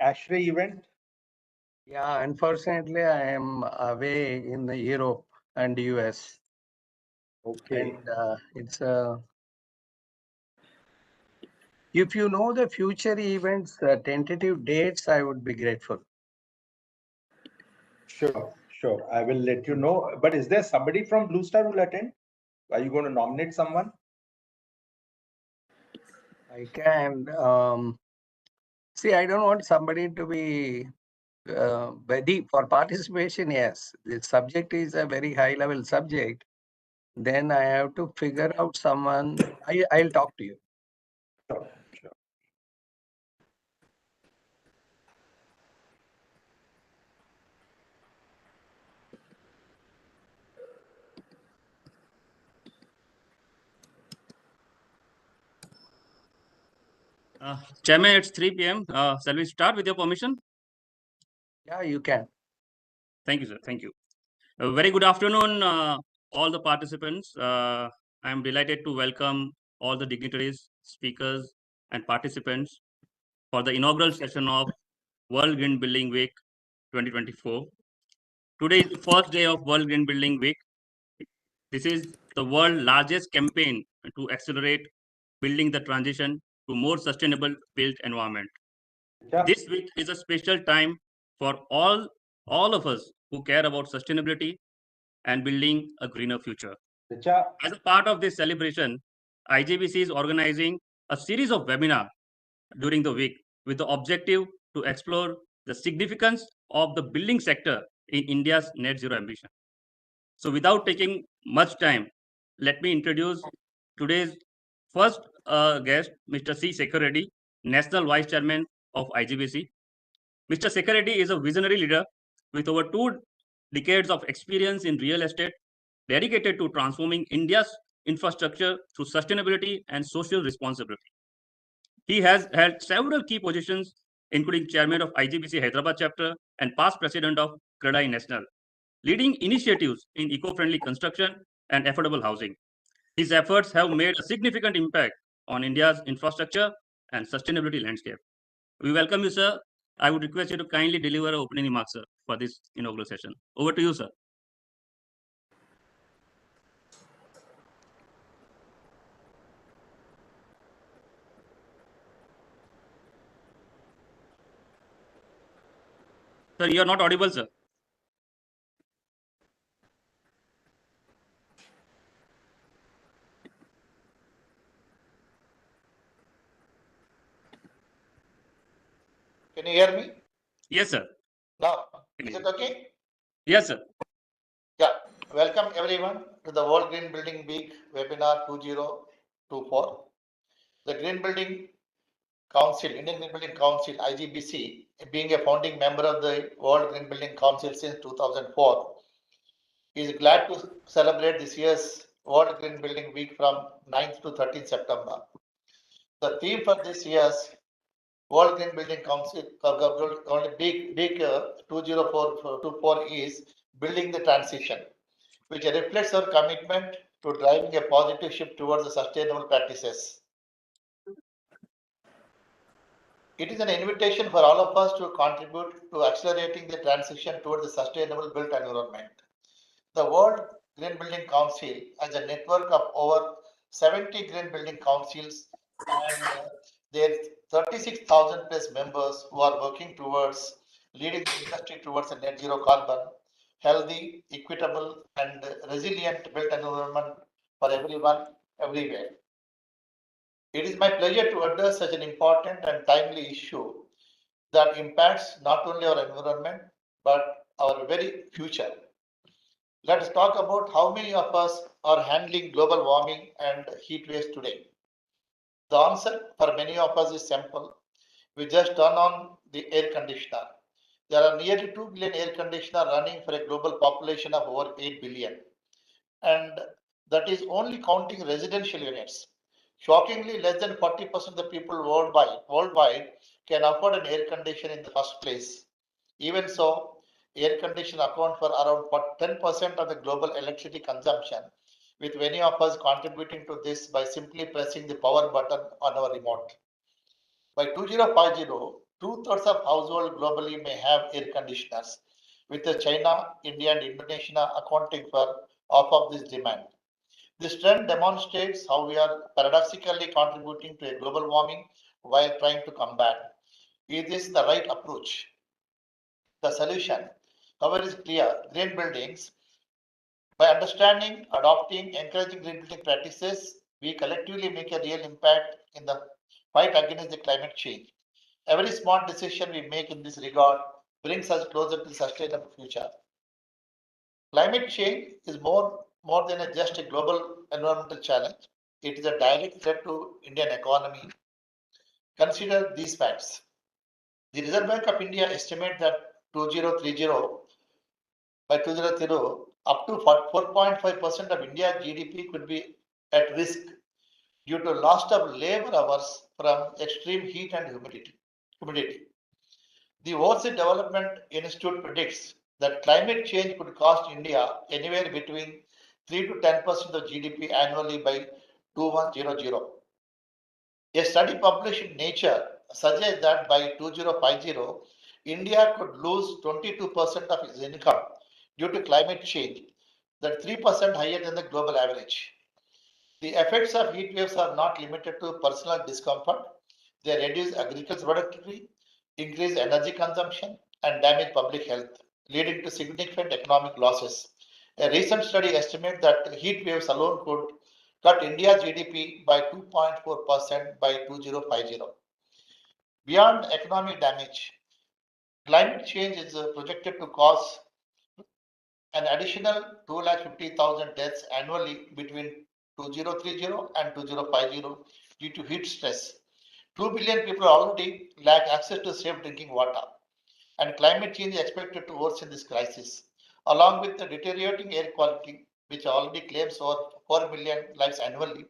ASHRAE event? Yeah, unfortunately, I am away in the Europe and US, Okay. and it's if you know the future events, tentative dates, I would be grateful. Sure, sure. I will let you know. But is there somebody from Blue Star who will attend? Are you going to nominate someone? I can see. I don't want somebody to be ready for participation. Yes, the subject is a very high-level subject. Then I have to figure out someone. I'll talk to you. Sure, sure. Chairman, it's 3 p.m. Shall we start with your permission? Yeah, you can. Thank you, sir. Thank you. A very good afternoon, all the participants. I am delighted to welcome all the dignitaries, speakers, and participants for the inaugural session of World Green Building Week 2024. Today is the first day of World Green Building Week. This is the world's largest campaign to accelerate building the transition to more sustainable built environment. Yeah. This week is a special time for all of us who care about sustainability and building a greener future. Richa, As a part of this celebration, IGBC is organizing a series of webinars during the week with the objective to explore the significance of the building sector in India's net zero ambition. So without taking much time, let me introduce today's first guest, Mr. C. Sekhar Reddy, National Vice Chairman of IGBC. Mr. Sekhar Reddy is a visionary leader with over 2 decades of experience in real estate, dedicated to transforming India's infrastructure through sustainability and social responsibility. He has held several key positions, including chairman of IGBC Hyderabad chapter and past president of CREDAI National, leading initiatives in eco-friendly construction and affordable housing. His efforts have made a significant impact on India's infrastructure and sustainability landscape. We welcome you, sir. I would request you to kindly deliver an opening remarks, sir, for this inaugural session. Over to you, sir. Sir, you are not audible, sir. Can you hear me? Yes, sir. Now, is it okay? Yes, sir. Yeah. Welcome everyone to the World Green Building Week webinar 2024. The Green Building Council, Indian Green Building Council, IGBC, being a founding member of the World Green Building Council since 2004, is glad to celebrate this year's World Green Building Week from 9th to 13th September. The theme for this year's World Green Building Council big 2024 is building the transition, which reflects our commitment to driving a positive shift towards the sustainable practices. It is an invitation for all of us to contribute to accelerating the transition towards the sustainable built environment. The World Green Building Council has a network of over 70 green building councils and their 36,000 plus members who are working towards leading the industry towards a net zero carbon, healthy, equitable, and resilient built environment for everyone, everywhere. It is my pleasure to address such an important and timely issue that impacts not only our environment but our very future. Let us talk about how many of us are handling global warming and heat waves today. The answer for many of us is simple. We just turn on the air conditioner. There are nearly 2 billion air conditioners running for a global population of over 8 billion. And that is only counting residential units. Shockingly, less than 40% of the people worldwide can afford an air conditioner in the first place. Even so, air conditioners account for around 10% of the global electricity consumption, with many of us contributing to this by simply pressing the power button on our remote. By 2050, 2/3 of households globally may have air conditioners, with China, India, and Indonesia accounting for half of this demand. This trend demonstrates how we are paradoxically contributing to a global warming while trying to combat. Is this the right approach? The solution, however, is clear. Green buildings. By understanding, adopting, encouraging green building practices, we collectively make a real impact in the fight against the climate change. Every smart decision we make in this regard brings us closer to the sustainable future. Climate change is more than just a global environmental challenge. It is a direct threat to Indian economy. Consider these facts. The Reserve Bank of India estimates that 2030 by 2030, up to 4.5% of India's GDP could be at risk due to loss of labor hours from extreme heat and humidity. The Overseas Development Institute predicts that climate change could cost India anywhere between 3 to 10% of GDP annually by 2100. A study published in Nature suggests that by 2050, India could lose 22% of its income due to climate change, that's 3% higher than the global average. The effects of heat waves are not limited to personal discomfort. They reduce agricultural productivity, increase energy consumption, and damage public health, leading to significant economic losses. A recent study estimates that heat waves alone could cut India's GDP by 2.4% by 2050. Beyond economic damage, climate change is projected to cause an additional 250,000 deaths annually between 2030 and 2050 due to heat stress. 2 billion people already lack access to safe drinking water, and climate change is expected to worsen this crisis, along with the deteriorating air quality, which already claims over 4 million lives annually.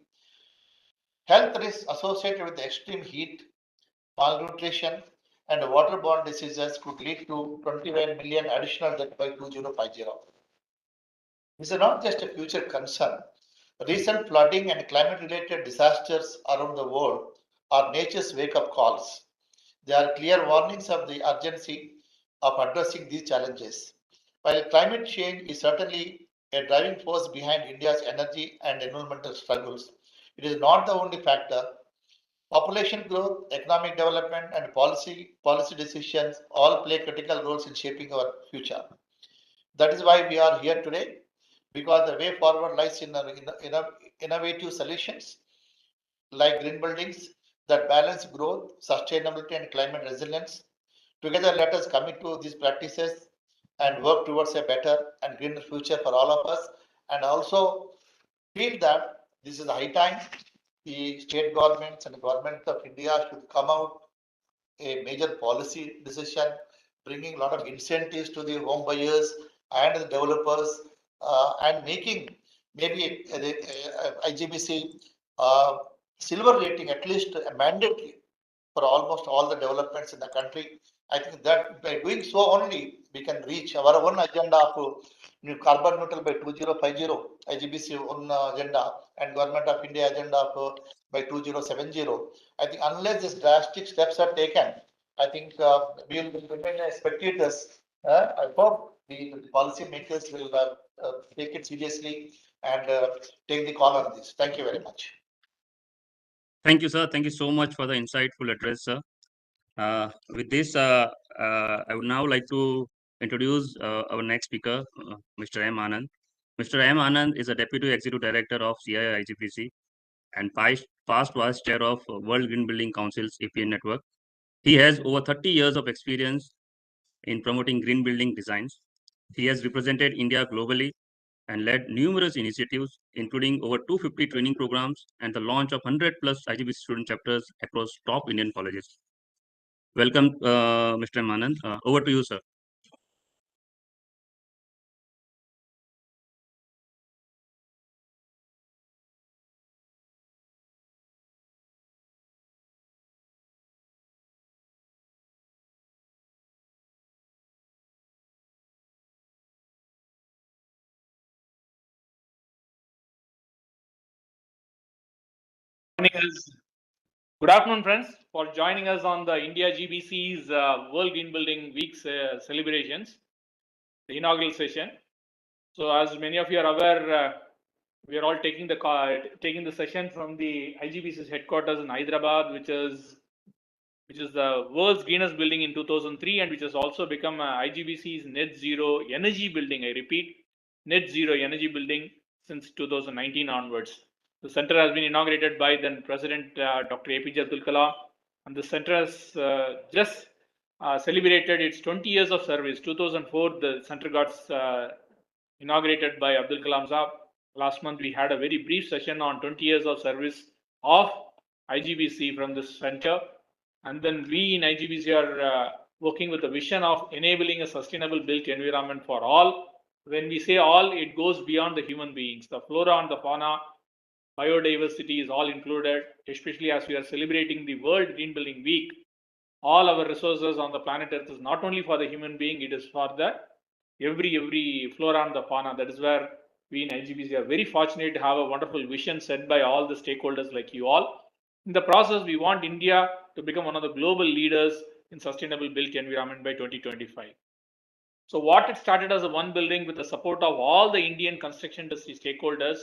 Health risks associated with extreme heat, malnutrition, and waterborne diseases could lead to 21 million additional deaths by 2050. This is not just a future concern. Recent flooding and climate-related disasters around the world are nature's wake-up calls. They are clear warnings of the urgency of addressing these challenges. While climate change is certainly a driving force behind India's energy and environmental struggles, it is not the only factor. Population growth, economic development, and policy decisions all play critical roles in shaping our future. That is why we are here today, because the way forward lies in innovative solutions like green buildings that balance growth, sustainability, and climate resilience. Together, let us commit to these practices and work towards a better and greener future for all of us. And also feel that this is high time the state governments and the government of India should come out a major policy decision, bringing a lot of incentives to the home buyers and the developers, and making maybe IGBC silver rating at least mandatory for almost all the developments in the country. I think that by doing so only we can reach our own agenda of carbon neutral by 2050, IGBC own agenda, and Government of India agenda of by 2070. I think unless these drastic steps are taken, I think we will remain as spectators. I hope the policy makers will take it seriously and take the call on this. Thank you very much. Thank you, sir. Thank you so much for the insightful address, sir. With this, I would now like to introduce our next speaker, Mr. M. Anand. Mr. M. Anand is a Deputy Executive Director of CII IGBC and past vice chair of World Green Building Council's APN network. He has over 30 years of experience in promoting green building designs. He has represented India globally and led numerous initiatives, including over 250 training programs and the launch of 100 plus IGBC student chapters across top Indian colleges. Welcome, Mr. Manand. Over to you, sir. Good afternoon, friends, for joining us on the India GBC's World Green Building Week celebrations, the inaugural session. So, as many of you are aware, we are all taking the session from the IGBC's headquarters in Hyderabad, which is the world's greenest building in 2003, and which has also become IGBC's net zero energy building. I repeat, net zero energy building since 2019 onwards. The center has been inaugurated by then President Dr. APJ Abdul Kalam, and the center has just celebrated its 20 years of service. 2004, the center got inaugurated by Abdul Kalam Saab. Last month, we had a very brief session on 20 years of service of IGBC from this center. And then we in IGBC are working with the vision of enabling a sustainable built environment for all. When we say all, it goes beyond the human beings. The flora and the fauna, biodiversity is all included, especially as we are celebrating the World Green Building Week. All our resources on the planet Earth is not only for the human being, it is for the every flora and the fauna. That is where we in IGBC are very fortunate to have a wonderful vision set by all the stakeholders like you all. In the process, we want India to become one of the global leaders in sustainable built environment by 2025. So what it started as a one building with the support of all the Indian construction industry stakeholders.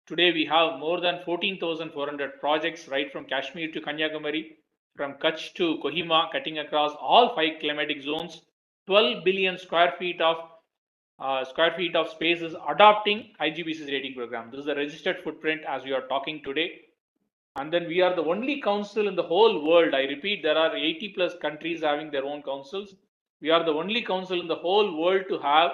Today we have more than 14,400 projects right from Kashmir to Kanyakumari, from Kutch to Kohima, cutting across all 5 climatic zones. 12 billion square feet of spaces adopting IGBC's rating program. This is the registered footprint as we are talking today. And then we are the only council in the whole world. I repeat, there are 80 plus countries having their own councils. We are the only council in the whole world to have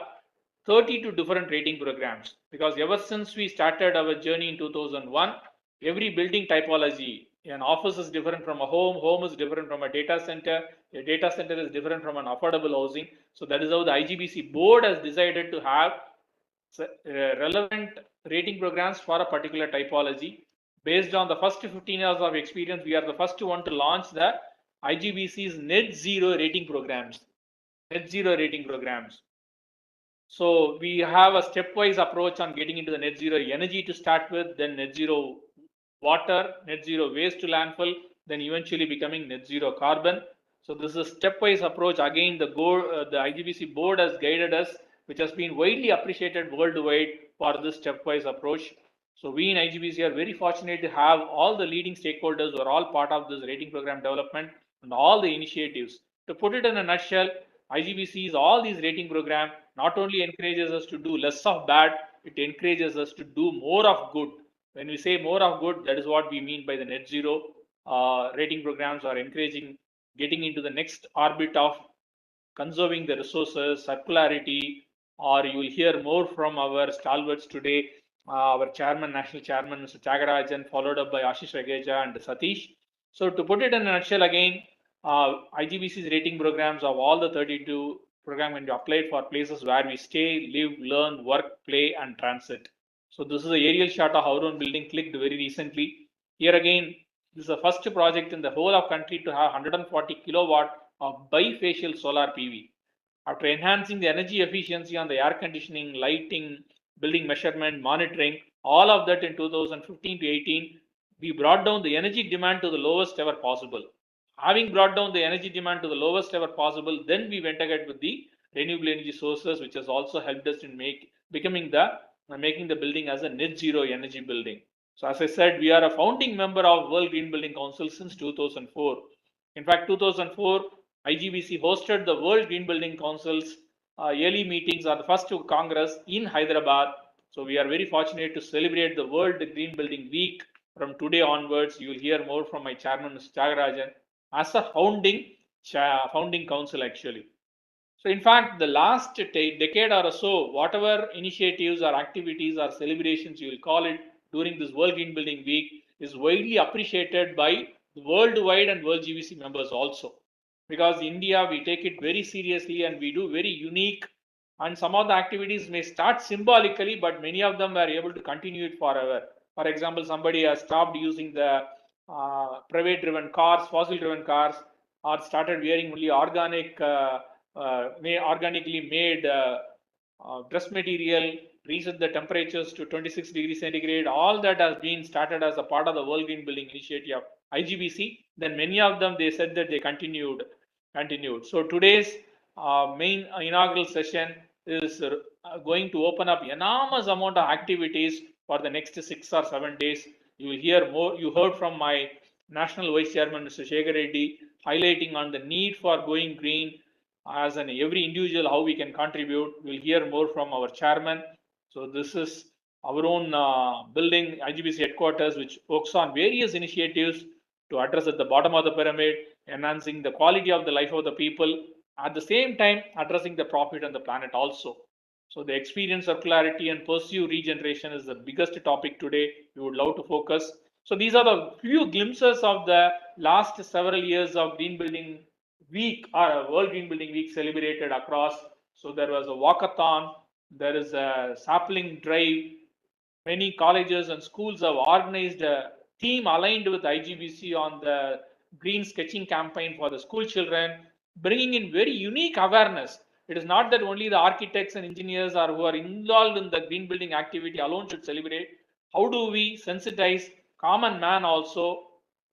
32 different rating programs, because ever since we started our journey in 2001, every building typology, an office is different from a home is different from a data center is different from an affordable housing. So that is how the IGBC board has decided to have relevant rating programs for a particular typology. Based on the first 15 years of experience, we are the first one to launch the IGBC's net zero rating programs. So we have a stepwise approach on getting into the net zero energy to start with, then net zero water, net zero waste to landfill, then eventually becoming net zero carbon. So this is a stepwise approach. Again, the IGBC board has guided us, which has been widely appreciated worldwide for this stepwise approach. So we in IGBC are very fortunate to have all the leading stakeholders who are all part of this rating program development and all the initiatives. To put it in a nutshell, IGBC's all these rating program not only encourages us to do less of bad, it encourages us to do more of good. When we say more of good, that is what we mean by the net zero rating programs are encouraging getting into the next orbit of conserving the resources, circularity, or you will hear more from our stalwarts today, our chairman, national chairman, Mr. Tyagarajan, followed up by Ashish Rageja and Satish. So to put it in a nutshell again, IGBC's rating programs of all the 32 programs can be applied for places where we stay, live, learn, work, play, and transit. So this is an aerial shot of our own building clicked very recently. Here again, this is the first project in the whole of country to have 140 kilowatt of bifacial solar PV. After enhancing the energy efficiency on the air conditioning, lighting, building measurement, monitoring, all of that in 2015 to 18, we brought down the energy demand to the lowest ever possible. Having brought down the energy demand to the lowest ever possible, then we went ahead with the renewable energy sources, which has also helped us in making the building as a net zero energy building. So as I said, we are a founding member of World Green Building Council since 2004. In fact, 2004, IGBC hosted the World Green Building Council's yearly meetings or the first Congress in Hyderabad. So we are very fortunate to celebrate the World Green Building Week. From today onwards, you will hear more from my chairman, Mr. Tyagarajan, as a founding council actually. So in fact, the last decade or so, whatever initiatives or activities or celebrations you will call it during this World Green Building Week is widely appreciated by the worldwide and World GBC members also. Because India, we take it very seriously and we do very unique, and some of the activities may start symbolically, but many of them were able to continue it forever. For example, somebody has stopped using the private driven cars, fossil driven cars, or started wearing only organically made dress material, reset the temperatures to 26 degrees centigrade. All that has been started as a part of the World Green Building Initiative of IGBC. Then many of them, they said that they continued. So today's main inaugural session is going to open up enormous amount of activities for the next 6 or 7 days. You will hear more. You heard from my National Vice Chairman, Mr. Shekhar Reddy, highlighting on the need for going green as an every individual, how we can contribute. We'll hear more from our chairman. So this is our own building, IGBC headquarters, which works on various initiatives to address at the bottom of the pyramid, enhancing the quality of the life of the people, at the same time addressing the profit and the planet also. So the experience circularity and pursue regeneration is the biggest topic today. We would love to focus. So these are the few glimpses of the last several years of Green Building Week or World Green Building Week celebrated across. So there was a walkathon, there is a sapling drive. Many colleges and schools have organized a team aligned with IGBC on the green sketching campaign for the school children, bringing in very unique awareness. It is not that only the architects and engineers are who are involved in the green building activity alone should celebrate. How do we sensitize common man also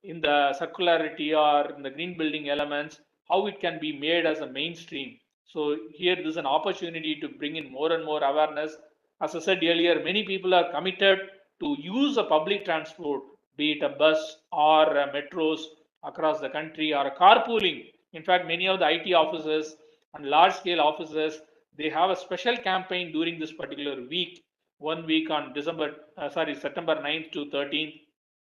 in the circularity or in the green building elements, how it can be made as a mainstream? So here there is an opportunity to bring in more and more awareness. As I said earlier, many people are committed to use a public transport, be it a bus or metros across the country or a carpooling. In fact, many of the IT offices and large scale offices, they have a special campaign during this particular week, 1 week on September 9th to 13th.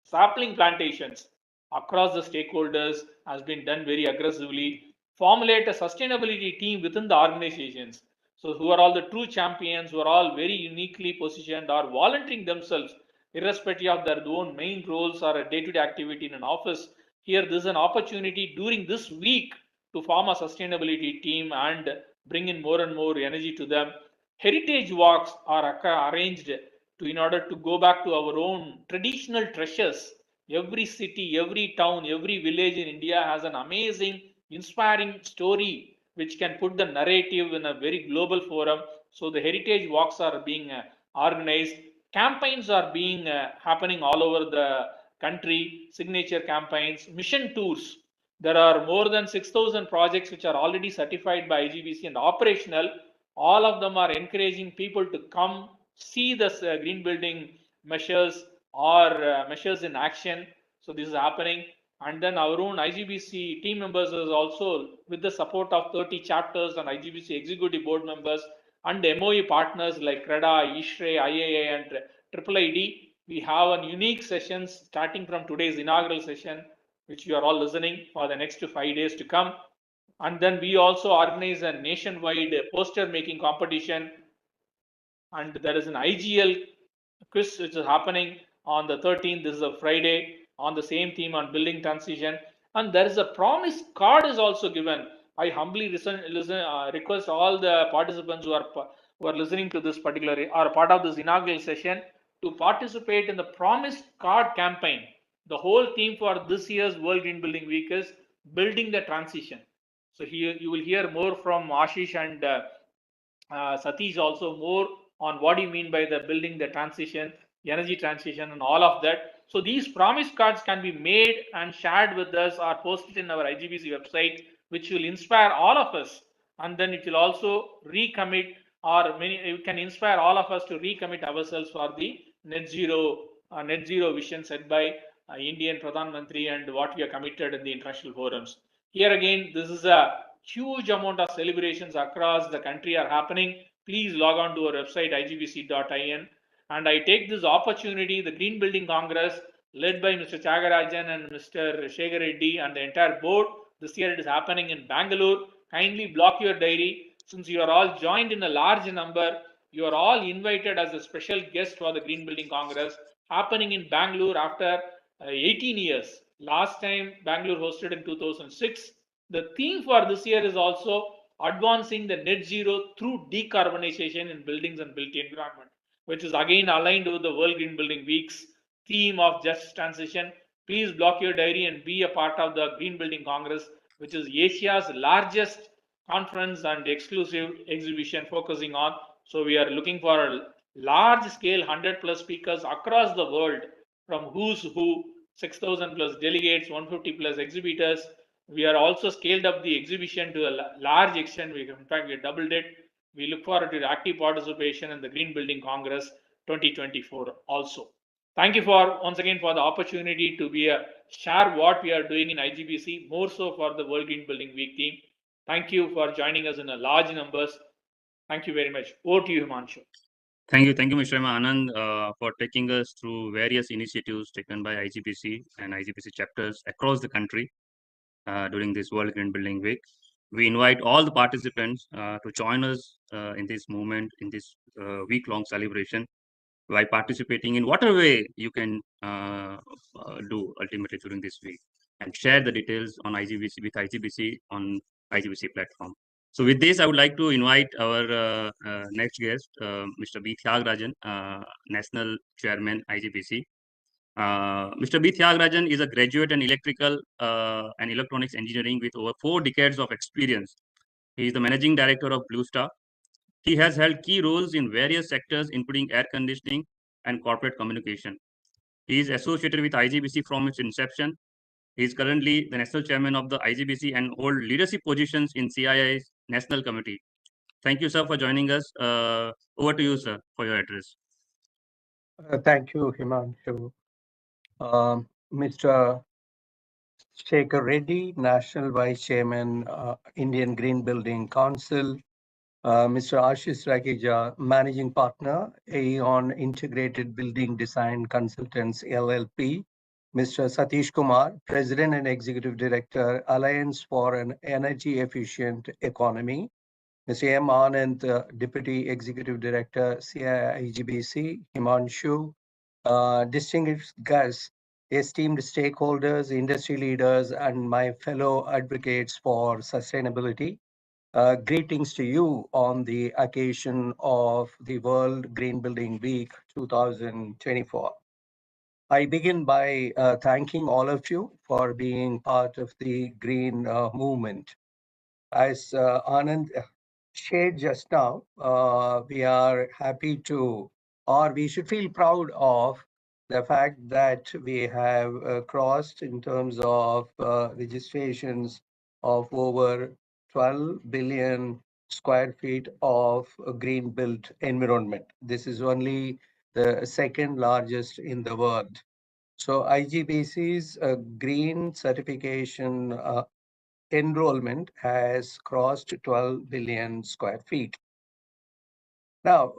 Sapling plantations across the stakeholders has been done very aggressively. Formulate a sustainability team within the organizations. So who are all the true champions, who are all very uniquely positioned or volunteering themselves, irrespective of their own main roles or a day-to-day activity in an office. Here, this is an opportunity during this week to form a sustainability team and bring in more and more energy to them. Heritage walks are arranged in order to go back to our own traditional treasures. Every city, every town, every village in India has an amazing, inspiring story which can put the narrative in a very global forum. So the heritage walks are being organized. Campaigns are being happening all over the country, signature campaigns, mission tours. There are more than 6,000 projects which are already certified by IGBC and operational. All of them are encouraging people to come see the green building measures or measures in action. So this is happening. And then our own IGBC team members is also, with the support of 30 chapters and IGBC executive board members and MOE partners like CREDA, ISHRE, IAA and IIID, we have a unique sessions starting from today's inaugural session, which you are all listening for the next 5 days to come. And then we also organize a nationwide poster making competition. And there is an IGL quiz which is happening on the 13th. This is a Friday on the same theme on building transition. And there is a promise card is also given. I humbly request all the participants who are listening to this particular or part of this inaugural session to participate in the promise card campaign. The whole theme for this year's World Green Building Week is building the transition. So here you will hear more from Ashish and Satish also more on what do you mean by the building the transition, energy transition and all of that. So these promise cards can be made and shared with us or posted in our IGBC website, which will inspire all of us. And then it will also recommit or it can inspire all of us to recommit ourselves for the net zero vision set by Indian Pradhan Mantri and what we are committed in the international forums. Here again, this is a huge amount of celebrations across the country are happening. Please log on to our website igbc.in. And I take this opportunity, the Green Building Congress led by Mr. Chagarajan and Mr. Shekhar Reddy and the entire board. This year it is happening in Bangalore. Kindly block your diary. Since you are all joined in a large number, you are all invited as a special guest for the Green Building Congress happening in Bangalore after 18 years. Last time Bangalore hosted in 2006. The theme for this year is also advancing the net zero through decarbonization in buildings and built environment, which is again aligned with the World Green Building Week's theme of just transition. Please block your diary and be a part of the Green Building Congress, which is Asia's largest conference and exclusive exhibition focusing on. So we are looking for a large scale 100+ speakers across the world from who's who 6,000 plus delegates, 150 plus exhibitors. We are also scaled up the exhibition to a large extent. In fact, we doubled it. We look forward to active participation in the Green Building Congress 2024 also. Thank you once again for the opportunity to share what we are doing in IGBC, more so for the World Green Building Week team. Thank you for joining us in a large numbers. Thank you very much. Over to you, Himanshu. Thank you, Mr. Anand, for taking us through various initiatives taken by IGBC and IGBC chapters across the country during this World Green Building Week. We invite all the participants to join us in this movement, in this week-long celebration, by participating in whatever way you can do ultimately during this week, and share the details on IGBC on IGBC platform. So with this, I would like to invite our next guest, Mr. B. Thiagarajan, National Chairman, IGBC. Mr. B. Thiagarajan is a graduate in electrical and electronics engineering with over 4 decades of experience. He is the managing director of Blue Star. He has held key roles in various sectors, including air conditioning and corporate communication. He is associated with IGBC from its inception. He is currently the national chairman of the IGBC and hold leadership positions in CII's national committee. Thank you, sir, for joining us. Over to you, sir, for your address. Thank you, Himanshu. Mr. Shekhar Reddy, National Vice Chairman, Indian Green Building Council. Mr. Ashish Rakeja, Managing Partner, Aeon Integrated Building Design Consultants, LLP. Mr. Satish Kumar, President and Executive Director, Alliance for an Energy Efficient Economy. Mr. M. Anand, Deputy Executive Director, CIIGBC. Himanshu, distinguished guests, esteemed stakeholders, industry leaders, and my fellow advocates for sustainability. Greetings to you on the occasion of the World Green Building Week 2024. I begin by thanking all of you for being part of the green movement. As Anand shared just now, we are happy to, or we should feel proud of, the fact that we have crossed in terms of registrations of over 12 billion square feet of green built environment. This is only the second largest in the world. So IGBC's green certification enrollment has crossed 12 billion square feet. Now,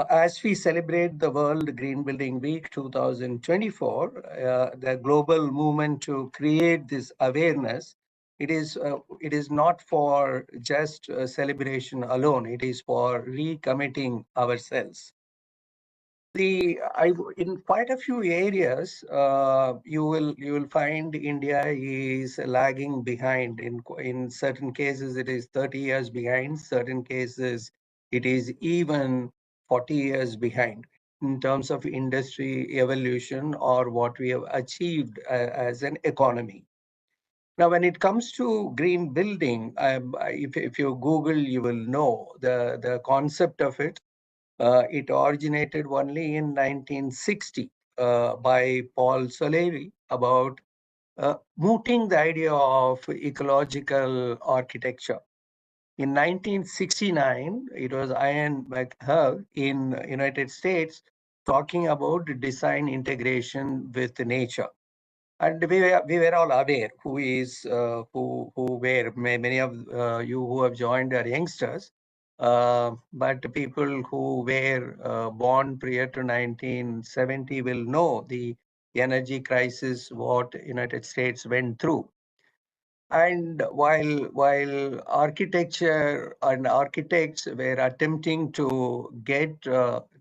as we celebrate the World Green Building Week 2024, the global movement to create this awareness, it is not for just celebration alone. It is for recommitting ourselves. In quite a few areas, you will find India is lagging behind. In certain cases, it is 30 years behind. Certain cases, it is even 40 years behind in terms of industry evolution or what we have achieved as an economy. Now, when it comes to green building, if you Google, you will know the concept of it. It originated only in 1960 by Paul Soleri about mooting the idea of ecological architecture. In 1969, it was Ian McHugh in United States talking about design integration with nature. And we were all aware who were, many of you who have joined are youngsters. But people who were born prior to 1970 will know the energy crisis what United States went through. And while architecture and architects were attempting to get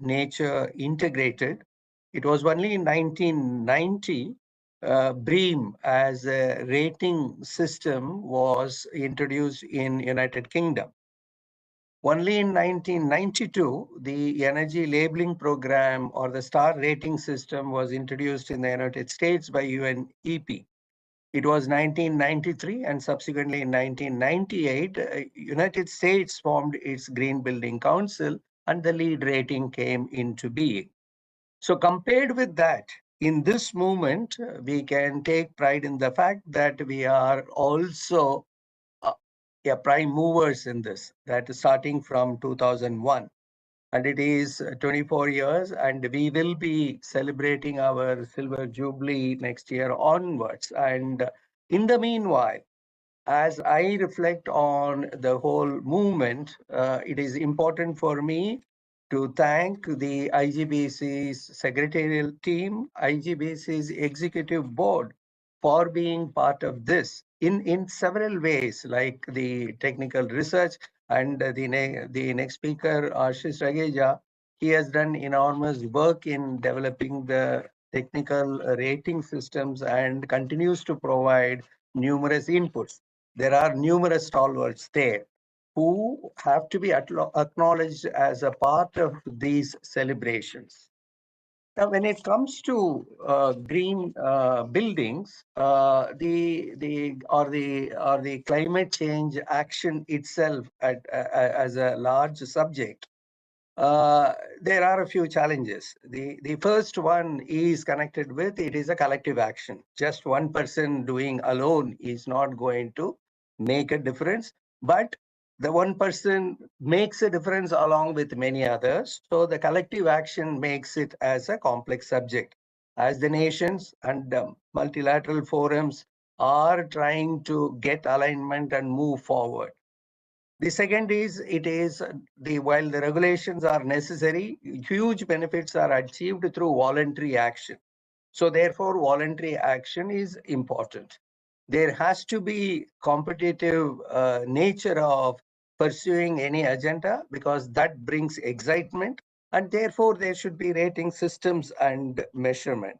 nature integrated, it was only in 1990 BREEAM as a rating system was introduced in United Kingdom. Only in 1992, the energy labeling program or the star rating system was introduced in the United States by UNEP. It was 1993 and subsequently in 1998, United States formed its Green Building Council and the LEED rating came into being. So compared with that, in this movement, we can take pride in the fact that we are also prime movers in this, that is starting from 2001. And it is 24 years, and we will be celebrating our silver jubilee next year onwards. And in the meanwhile, as I reflect on the whole movement, it is important for me to thank the IGBC's secretarial team, IGBC's executive board for being part of this in several ways, like the technical research and the next speaker, Ashish Rageja. He has done enormous work in developing the technical rating systems and continues to provide numerous inputs. There are numerous stalwarts there who have to be acknowledged as a part of these celebrations. Now, when it comes to green buildings, the climate change action itself as a large subject, there are a few challenges. The first one is connected with it is a collective action. Just one person doing alone is not going to make a difference, but the one person makes a difference along with many others. So the collective action makes it as a complex subject. As the nations and multilateral forums are trying to get alignment and move forward. The second is while the regulations are necessary, huge benefits are achieved through voluntary action. So therefore, voluntary action is important. There has to be competitive nature of pursuing any agenda because that brings excitement, and therefore there should be rating systems and measurement.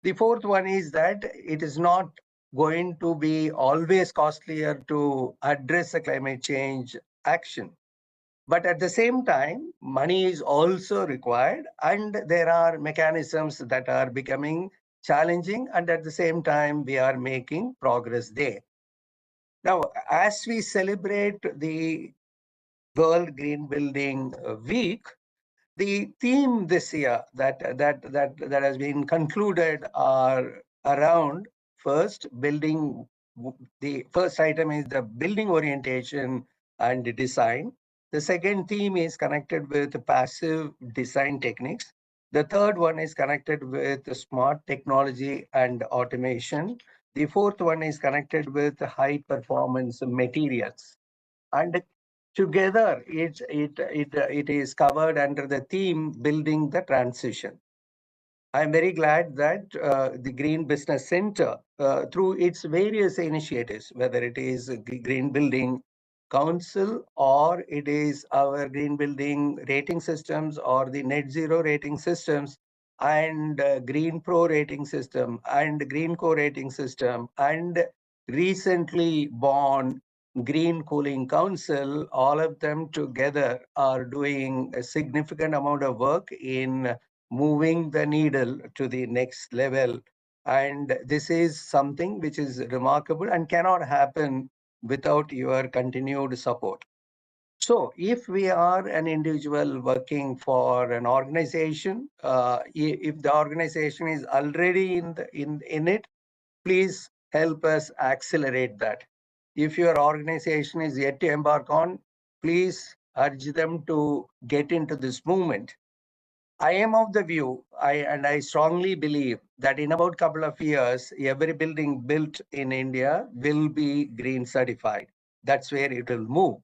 The fourth one is that it is not going to be always costlier to address the climate change action. But at the same time, money is also required, and there are mechanisms that are becoming challenging, and at the same time, we are making progress there. Now, as we celebrate the World Green Building Week, the theme this year that has been concluded are around first building. The first item is the building orientation and design. The second theme is connected with passive design techniques. The third one is connected with smart technology and automation. The fourth one is connected with high performance materials. And together, it is covered under the theme building the transition. I'm very glad that the Green Business Center, through its various initiatives, whether it is Green Building Council or it is our Green Building rating systems or the Net Zero rating systems and Green Pro rating system and Green Co rating system and recently born Green Cooling Council, all of them together are doing a significant amount of work in moving the needle to the next level. And this is something which is remarkable and cannot happen without your continued support. So if we are an individual working for an organization, if the organization is already in it, please help us accelerate that. If your organization is yet to embark on, please urge them to get into this movement. I am of the view, I strongly believe that in about a couple of years, every building built in India will be green certified. That's where it will move.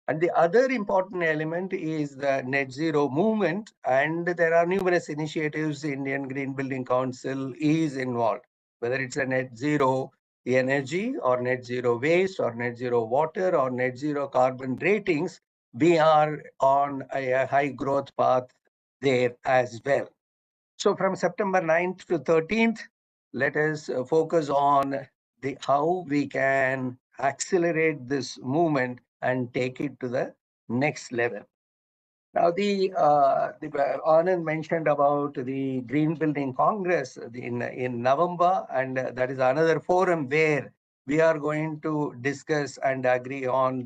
And the other important element is the net zero movement. And there are numerous initiatives the Indian Green Building Council is involved, whether it's a net zero energy or net zero waste or net zero water or net zero carbon ratings. We are on a high growth path there as well. So from September 9th to 13th, let us focus on how we can accelerate this movement and take it to the next level. Now, Anand mentioned about the Green Building Congress in November, and that is another forum where we are going to discuss and agree on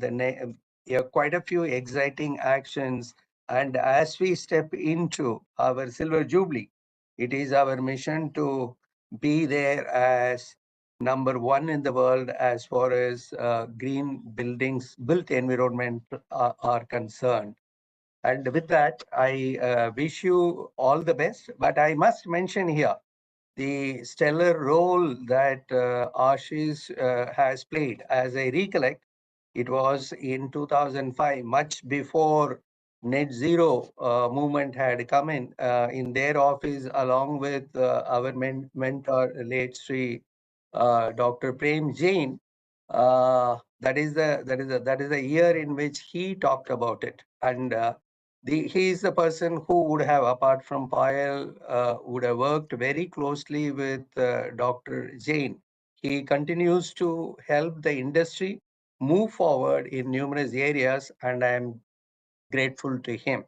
quite a few exciting actions. And as we step into our Silver Jubilee, It is our mission to be there as number one in the world as far as green buildings, built environment are concerned. And with that, I wish you all the best. But I must mention here the stellar role that Ashish has played. As I recollect, it was in 2005, much before net zero movement had come in their office, along with our mentor, late Sri Dr. Prem Jain. That is the year in which he talked about it, and he is the person who would have, apart from Payal, would have worked very closely with Dr. Jain. He continues to help the industry move forward in numerous areas, and I am grateful to him.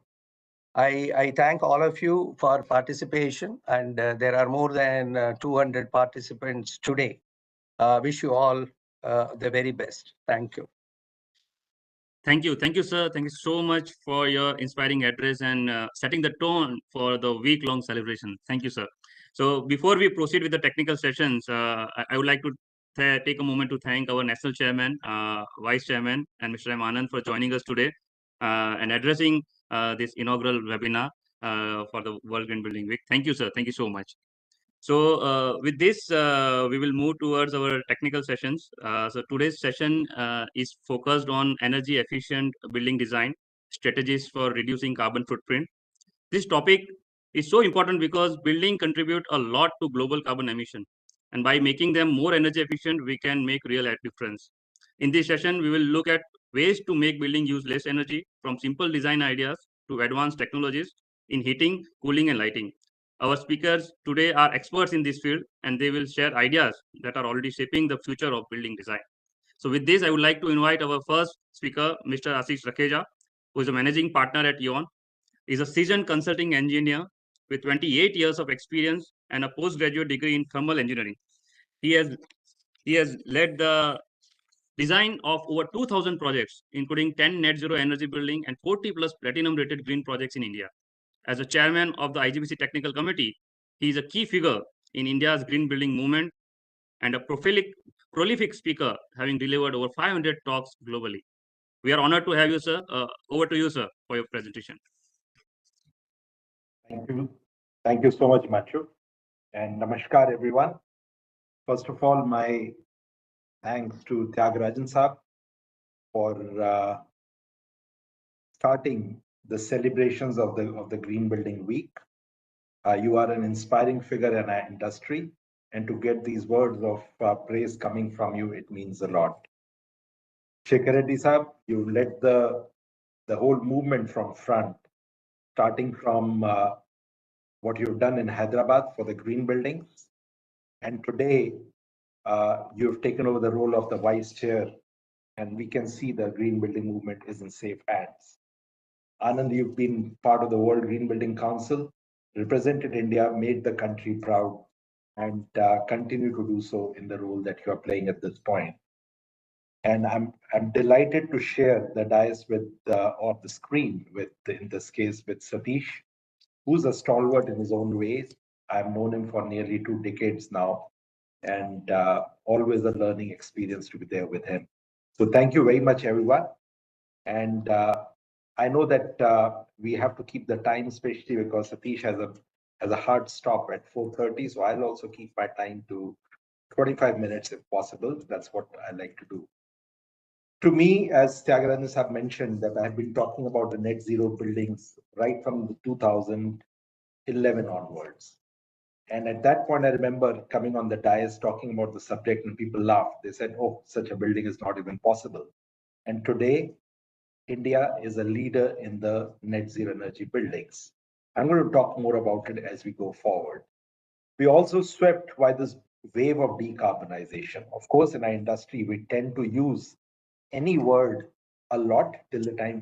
I thank all of you for participation, and there are more than 200 participants today. Wish you all the very best. Thank you. Thank you, sir. Thank you so much for your inspiring address and setting the tone for the week-long celebration. Thank you, sir. So before we proceed with the technical sessions, I would like to take a moment to thank our national chairman, vice chairman, and Mr. M. Anand for joining us today and addressing this inaugural webinar for the World Green Building Week. Thank you, sir. Thank you so much. So with this, we will move towards our technical sessions. So today's session is focused on energy efficient building design, strategies for reducing carbon footprint. This topic is so important because building contribute a lot to global carbon emission. And by making them more energy efficient, we can make real difference. In this session, we will look at ways to make building use less energy, from simple design ideas to advanced technologies in heating, cooling, and lighting. Our speakers today are experts in this field, and they will share ideas that are already shaping the future of building design. So with this, I would like to invite our first speaker, Mr. Ashish Rakheja, who is a managing partner at ION. He is a seasoned consulting engineer with 28 years of experience and a postgraduate degree in thermal engineering. He has led the design of over 2,000 projects, including 10 net zero energy building and 40 plus platinum rated green projects in India. As a chairman of the IGBC Technical Committee, he is a key figure in India's green building movement and a prolific speaker, having delivered over 500 talks globally. We are honored to have you, sir. Over to you, sir, for your presentation. Thank you. Thank you so much, Matthew. And namaskar, everyone. First of all, my thanks to Tyagarajan Saab for starting the celebrations of the Green Building Week. You are an inspiring figure in our industry, and to get these words of praise coming from you, it means a lot. Shekhar Reddy Saab, you led the whole movement from front, starting from what you've done in Hyderabad for the green buildings. And today, you've taken over the role of the vice chair, and we can see the green building movement is in safe hands. Anand, you've been part of the World Green Building Council, represented India, made the country proud, and continue to do so in the role that you are playing at this point. And I'm delighted to share the dais with or the screen with, in this case, with Satish, who's a stalwart in his own ways. I've known him for nearly 2 decades now, and always a learning experience to be there with him. So thank you very much, everyone. And I know that we have to keep the time, especially because Satish has a hard stop at 4:30. So I'll also keep my time to 25 minutes if possible. That's what I like to do. To me, as Tyagarajan have mentioned, that I've been talking about the net zero buildings right from the 2011 onwards. And at that point, I remember coming on the dais talking about the subject, and people laughed. They said, "Oh, such a building is not even possible." And today, India is a leader in the net zero energy buildings. I'm going to talk more about it as we go forward. We also swept by this wave of decarbonization. Of course, in our industry, we tend to use any word a lot till the time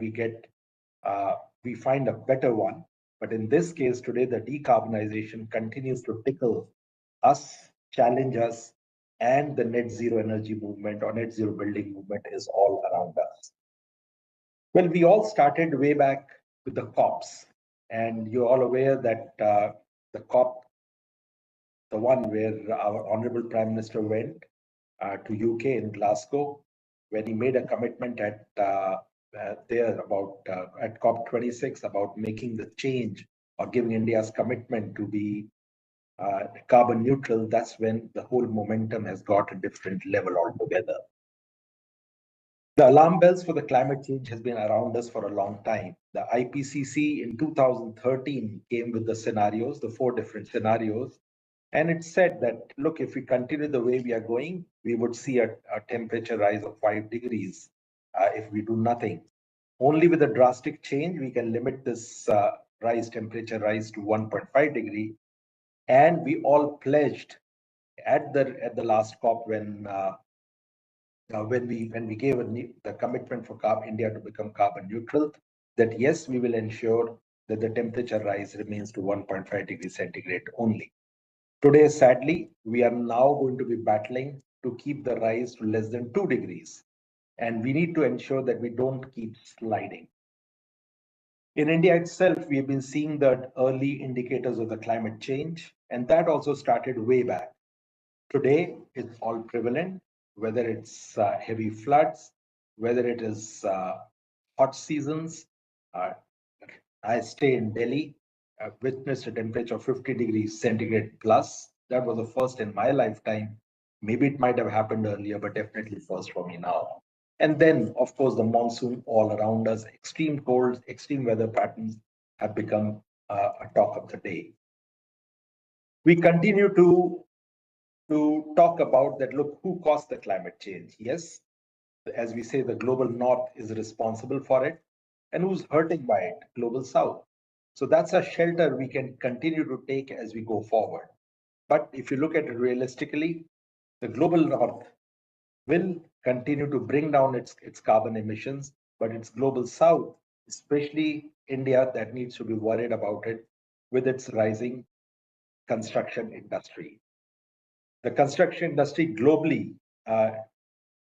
we find a better one. But in this case today, the decarbonization continues to tickle us, challenge us, and the net zero energy movement or net zero building movement is all around us. Well, we all started way back with the COPs, and you're all aware that the COP the one where our Honorable Prime Minister went to UK in Glasgow, when he made a commitment at at COP26 about making the change or giving India's commitment to be carbon neutral. That's when the whole momentum has got a different level altogether. The alarm bells for the climate change has been around us for a long time. The IPCC in 2013 came with the scenarios, the 4 different scenarios, and it said that, look, if we continue the way we are going, we would see a temperature rise of 5 degrees if we do nothing. Only with a drastic change, we can limit this temperature rise to 1.5 degree. And we all pledged at the last COP when we gave the commitment for India to become carbon neutral, that yes, we will ensure that the temperature rise remains to 1.5 degrees centigrade only. Today, sadly, we are now going to be battling to keep the rise to less than 2 degrees. And we need to ensure that we don't keep sliding. In India itself, we have been seeing the early indicators of the climate change, and that also started way back. Today, it's all prevalent, whether it's heavy floods, whether it is hot seasons. I stay in Delhi, witnessed a temperature of 50 degrees centigrade plus. That was the first in my lifetime. Maybe it might have happened earlier, but definitely first for me now. And then, of course, the monsoon all around us, extreme colds, extreme weather patterns have become a talk of the day. We continue to talk about that, look, who caused the climate change? Yes, as we say, the global north is responsible for it. And who's hurting by it? Global south. So that's a shelter we can continue to take as we go forward. But if you look at it realistically, the global north will continue to bring down its carbon emissions, but it's global south, especially India, that needs to be worried about it with its rising construction industry. The construction industry globally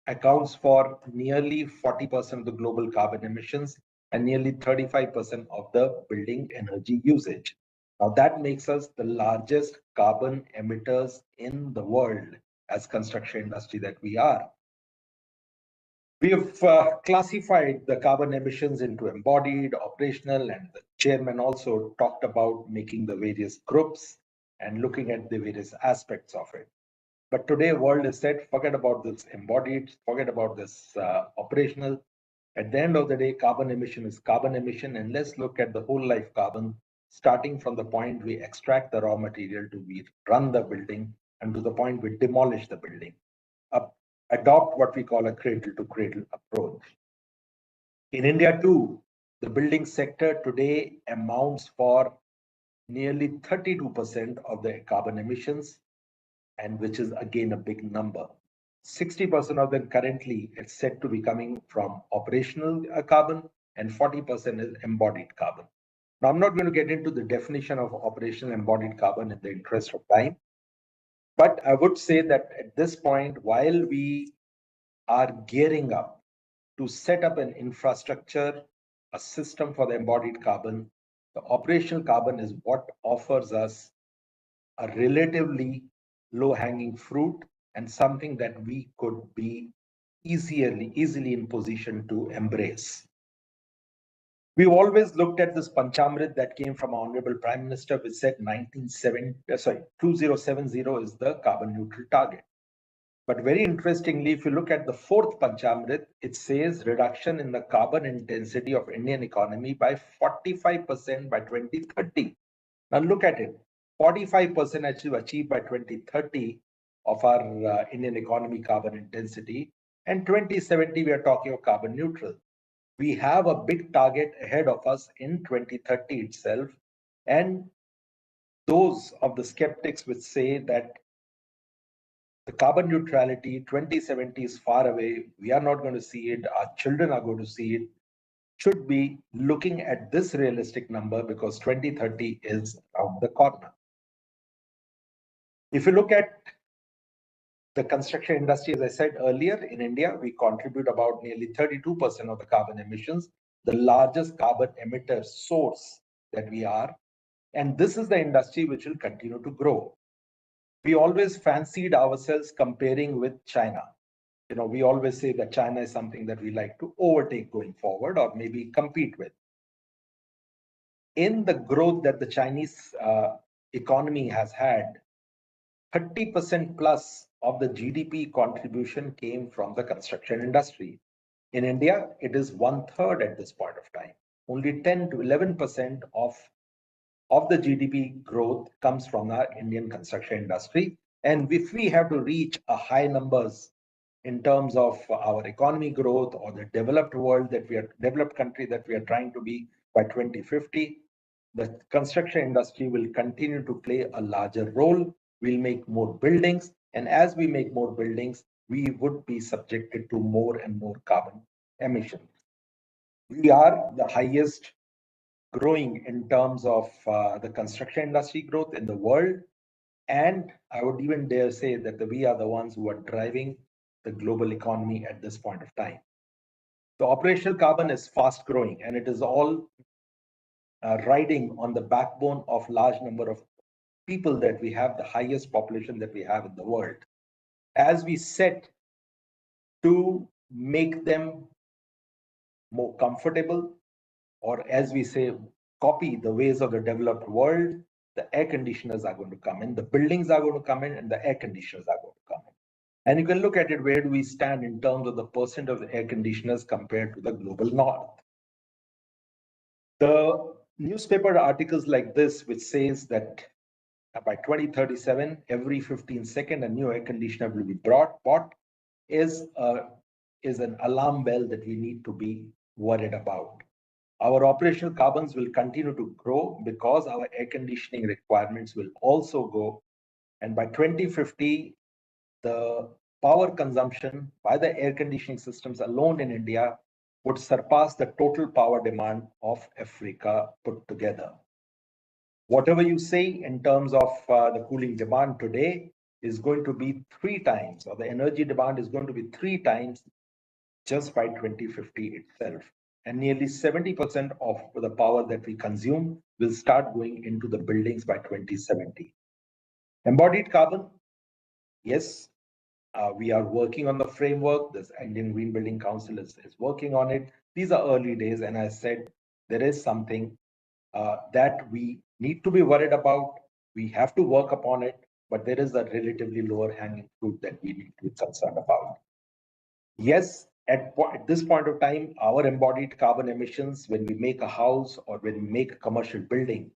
accounts for nearly 40% of the global carbon emissions and nearly 35% of the building energy usage. Now that makes us the largest carbon emitters in the world as construction industry that we are. We have classified the carbon emissions into embodied, operational, and the chairman also talked about making the various groups and looking at the various aspects of it. But today, world is said, forget about this embodied, forget about this operational. At the end of the day, carbon emission is carbon emission, and let's look at the whole life carbon, starting from the point we extract the raw material to we run the building, and to the point we demolish the building. Adopt what we call a cradle to cradle approach. In India too, the building sector today amounts for nearly 32% of the carbon emissions, and which is again a big number. 60% of them currently is said to be coming from operational carbon, and 40% is embodied carbon. Now, I'm not going to get into the definition of operational embodied carbon in the interest of time, but I would say that at this point, while we are gearing up to set up an infrastructure, a system for the embodied carbon, the operational carbon is what offers us a relatively low-hanging fruit and something that we could be easily in position to embrace. We've always looked at this Panchamrit that came from our Honorable Prime Minister, which said 2070 is the carbon neutral target. But very interestingly, if you look at the 4th Panchamrit, it says reduction in the carbon intensity of Indian economy by 45% by 2030. Now look at it, 45% achieved by 2030 of our Indian economy carbon intensity, and 2070 we are talking of carbon neutral. We have a big target ahead of us in 2030 itself, and those of the skeptics which say that the carbon neutrality 2070 is far away, we are not going to see it, our children are going to see it, should be looking at this realistic number, because 2030 is around the corner. If you look at the construction industry, as I said earlier, in India, we contribute about nearly 32% of the carbon emissions, the largest carbon emitter source that we are. And this is the industry which will continue to grow. We always fancied ourselves comparing with China. We always say that China is something that we like to overtake going forward or maybe compete with. In the growth that the Chinese economy has had, 30% plus of the GDP contribution came from the construction industry. In India, it is 1/3 at this point of time. Only 10 to 11% of the GDP growth comes from our Indian construction industry. And if we have to reach a high numbers in terms of our economy growth or the developed world developed country that we are trying to be by 2050, the construction industry will continue to play a larger role. We'll make more buildings. And as we make more buildings, we would be subjected to more and more carbon emissions. We are the highest growing in terms of the construction industry growth in the world. And I would even dare say that we are the ones who are driving the global economy at this point of time. The operational carbon is fast growing, and it is all riding on the backbone of large number of people that we have, the highest population that we have in the world. As we set to make them more comfortable, or as we say, copy the ways of the developed world, the air conditioners are going to come in, the buildings are going to come in, and the air conditioners are going to come in. And you can look at it, where do we stand in terms of the percent of the air conditioners compared to the global north. The newspaper articles like this, which says that by 2037, every 15 seconds, a new air conditioner will be bought, is an alarm bell that we need to be worried about. Our operational carbons will continue to grow because our air conditioning requirements will also go. And by 2050, the power consumption by the air conditioning systems alone in India would surpass the total power demand of Africa put together. Whatever you say in terms of the cooling demand today is going to be 3 times, or the energy demand is going to be 3 times just by 2050 itself. And nearly 70% of the power that we consume will start going into the buildings by 2070. Embodied carbon, yes, we are working on the framework. The Indian Green Building Council is working on it. These are early days, and I said there is something that we need to be worried about. We have to work upon it, but there is a relatively lower hanging fruit that we need to be concerned about. Yes, at this point of time, our embodied carbon emissions, when we make a house or when we make a commercial building,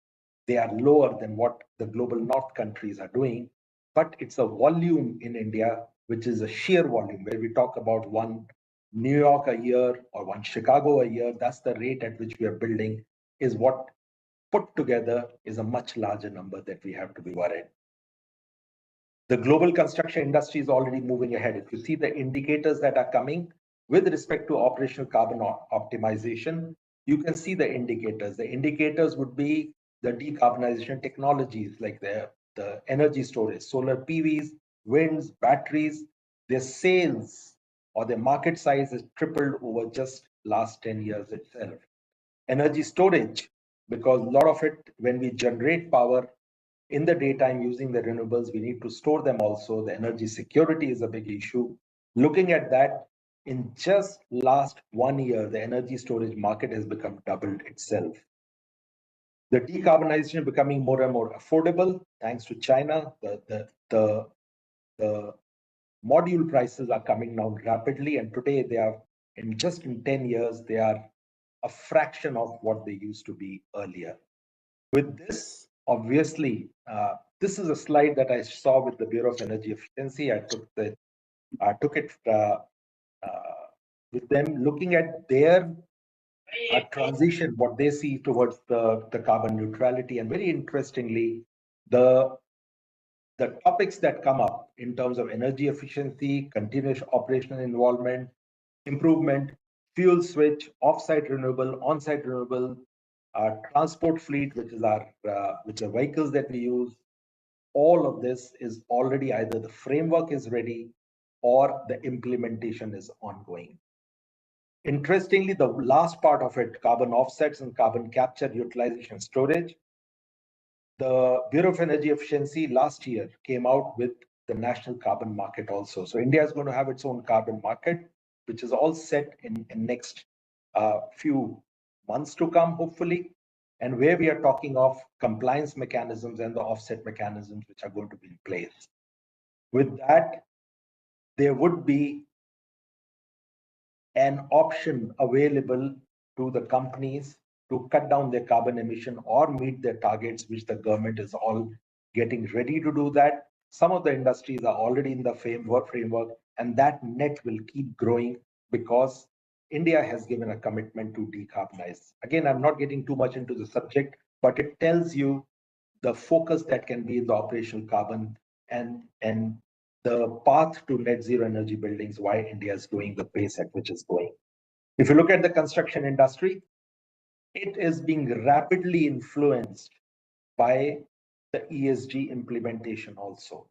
they are lower than what the global north countries are doing. But it's a volume in India, which is a sheer volume, where we talk about one New York a year or one Chicago a year. That's the rate at which we are building, is what put together is a much larger number that we have to be worried. The global construction industry is already moving ahead. If you see the indicators that are coming with respect to operational carbon optimization, you can see the indicators. The indicators would be the decarbonization technologies like the energy storage, solar PVs, winds, batteries. Their sales or their market size has tripled over just last 10 years itself. Energy storage, because a lot of it, when we generate power in the daytime using the renewables, we need to store them also. The energy security is a big issue. Looking at that, in just last 1 year, the energy storage market has become doubled itself. The decarbonization becoming more and more affordable thanks to China. The module prices are coming down rapidly, and today they are in 10 years they are a fraction of what they used to be earlier. With this, obviously, this is a slide that I saw with the Bureau of Energy Efficiency. I took it with them, looking at their transition, what they see towards the carbon neutrality. And very interestingly, the topics that come up in terms of energy efficiency, continuous operational involvement, improvement, fuel switch, off-site renewable, on-site renewable, transport fleet, which are vehicles that we use. All of this is already either the framework is ready or the implementation is ongoing. Interestingly, the last part of it, carbon offsets and carbon capture, utilization, storage, The Bureau of Energy Efficiency last year came out with the national carbon market also. So India is going to have its own carbon market, which is all set in next few months to come, hopefully, and where we are talking of compliance mechanisms and the offset mechanisms which are going to be in place. With that, there would be an option available to the companies to cut down their carbon emission or meet their targets, which the government is all getting ready to do that. Some of the industries are already in the framework, and that net will keep growing because India has given a commitment to decarbonize. Again, I'm not getting too much into the subject, but it tells you the focus that can be in the operational carbon and the path to net zero energy buildings, why India is going the pace at which it's going. If you look at the construction industry, it is being rapidly influenced by the ESG implementation also.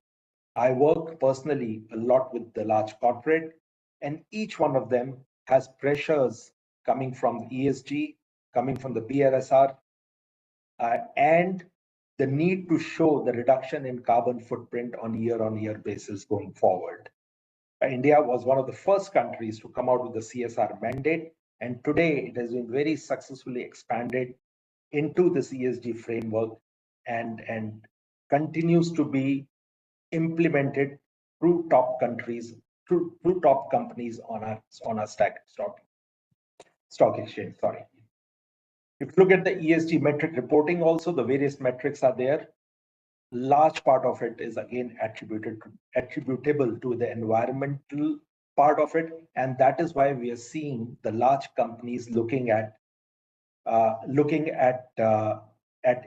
I work personally a lot with the large corporate, and each one of them has pressures coming from ESG, coming from the BRSR, and the need to show the reduction in carbon footprint on year basis going forward. India was one of the first countries to come out with the CSR mandate, and today it has been very successfully expanded into this ESG framework and continues to be implemented through top countries, through top companies on our stock exchange. Sorry. If you look at the ESG metric reporting, also the various metrics are there. Large part of it is again attributable to the environmental part of it, and that is why we are seeing the large companies looking at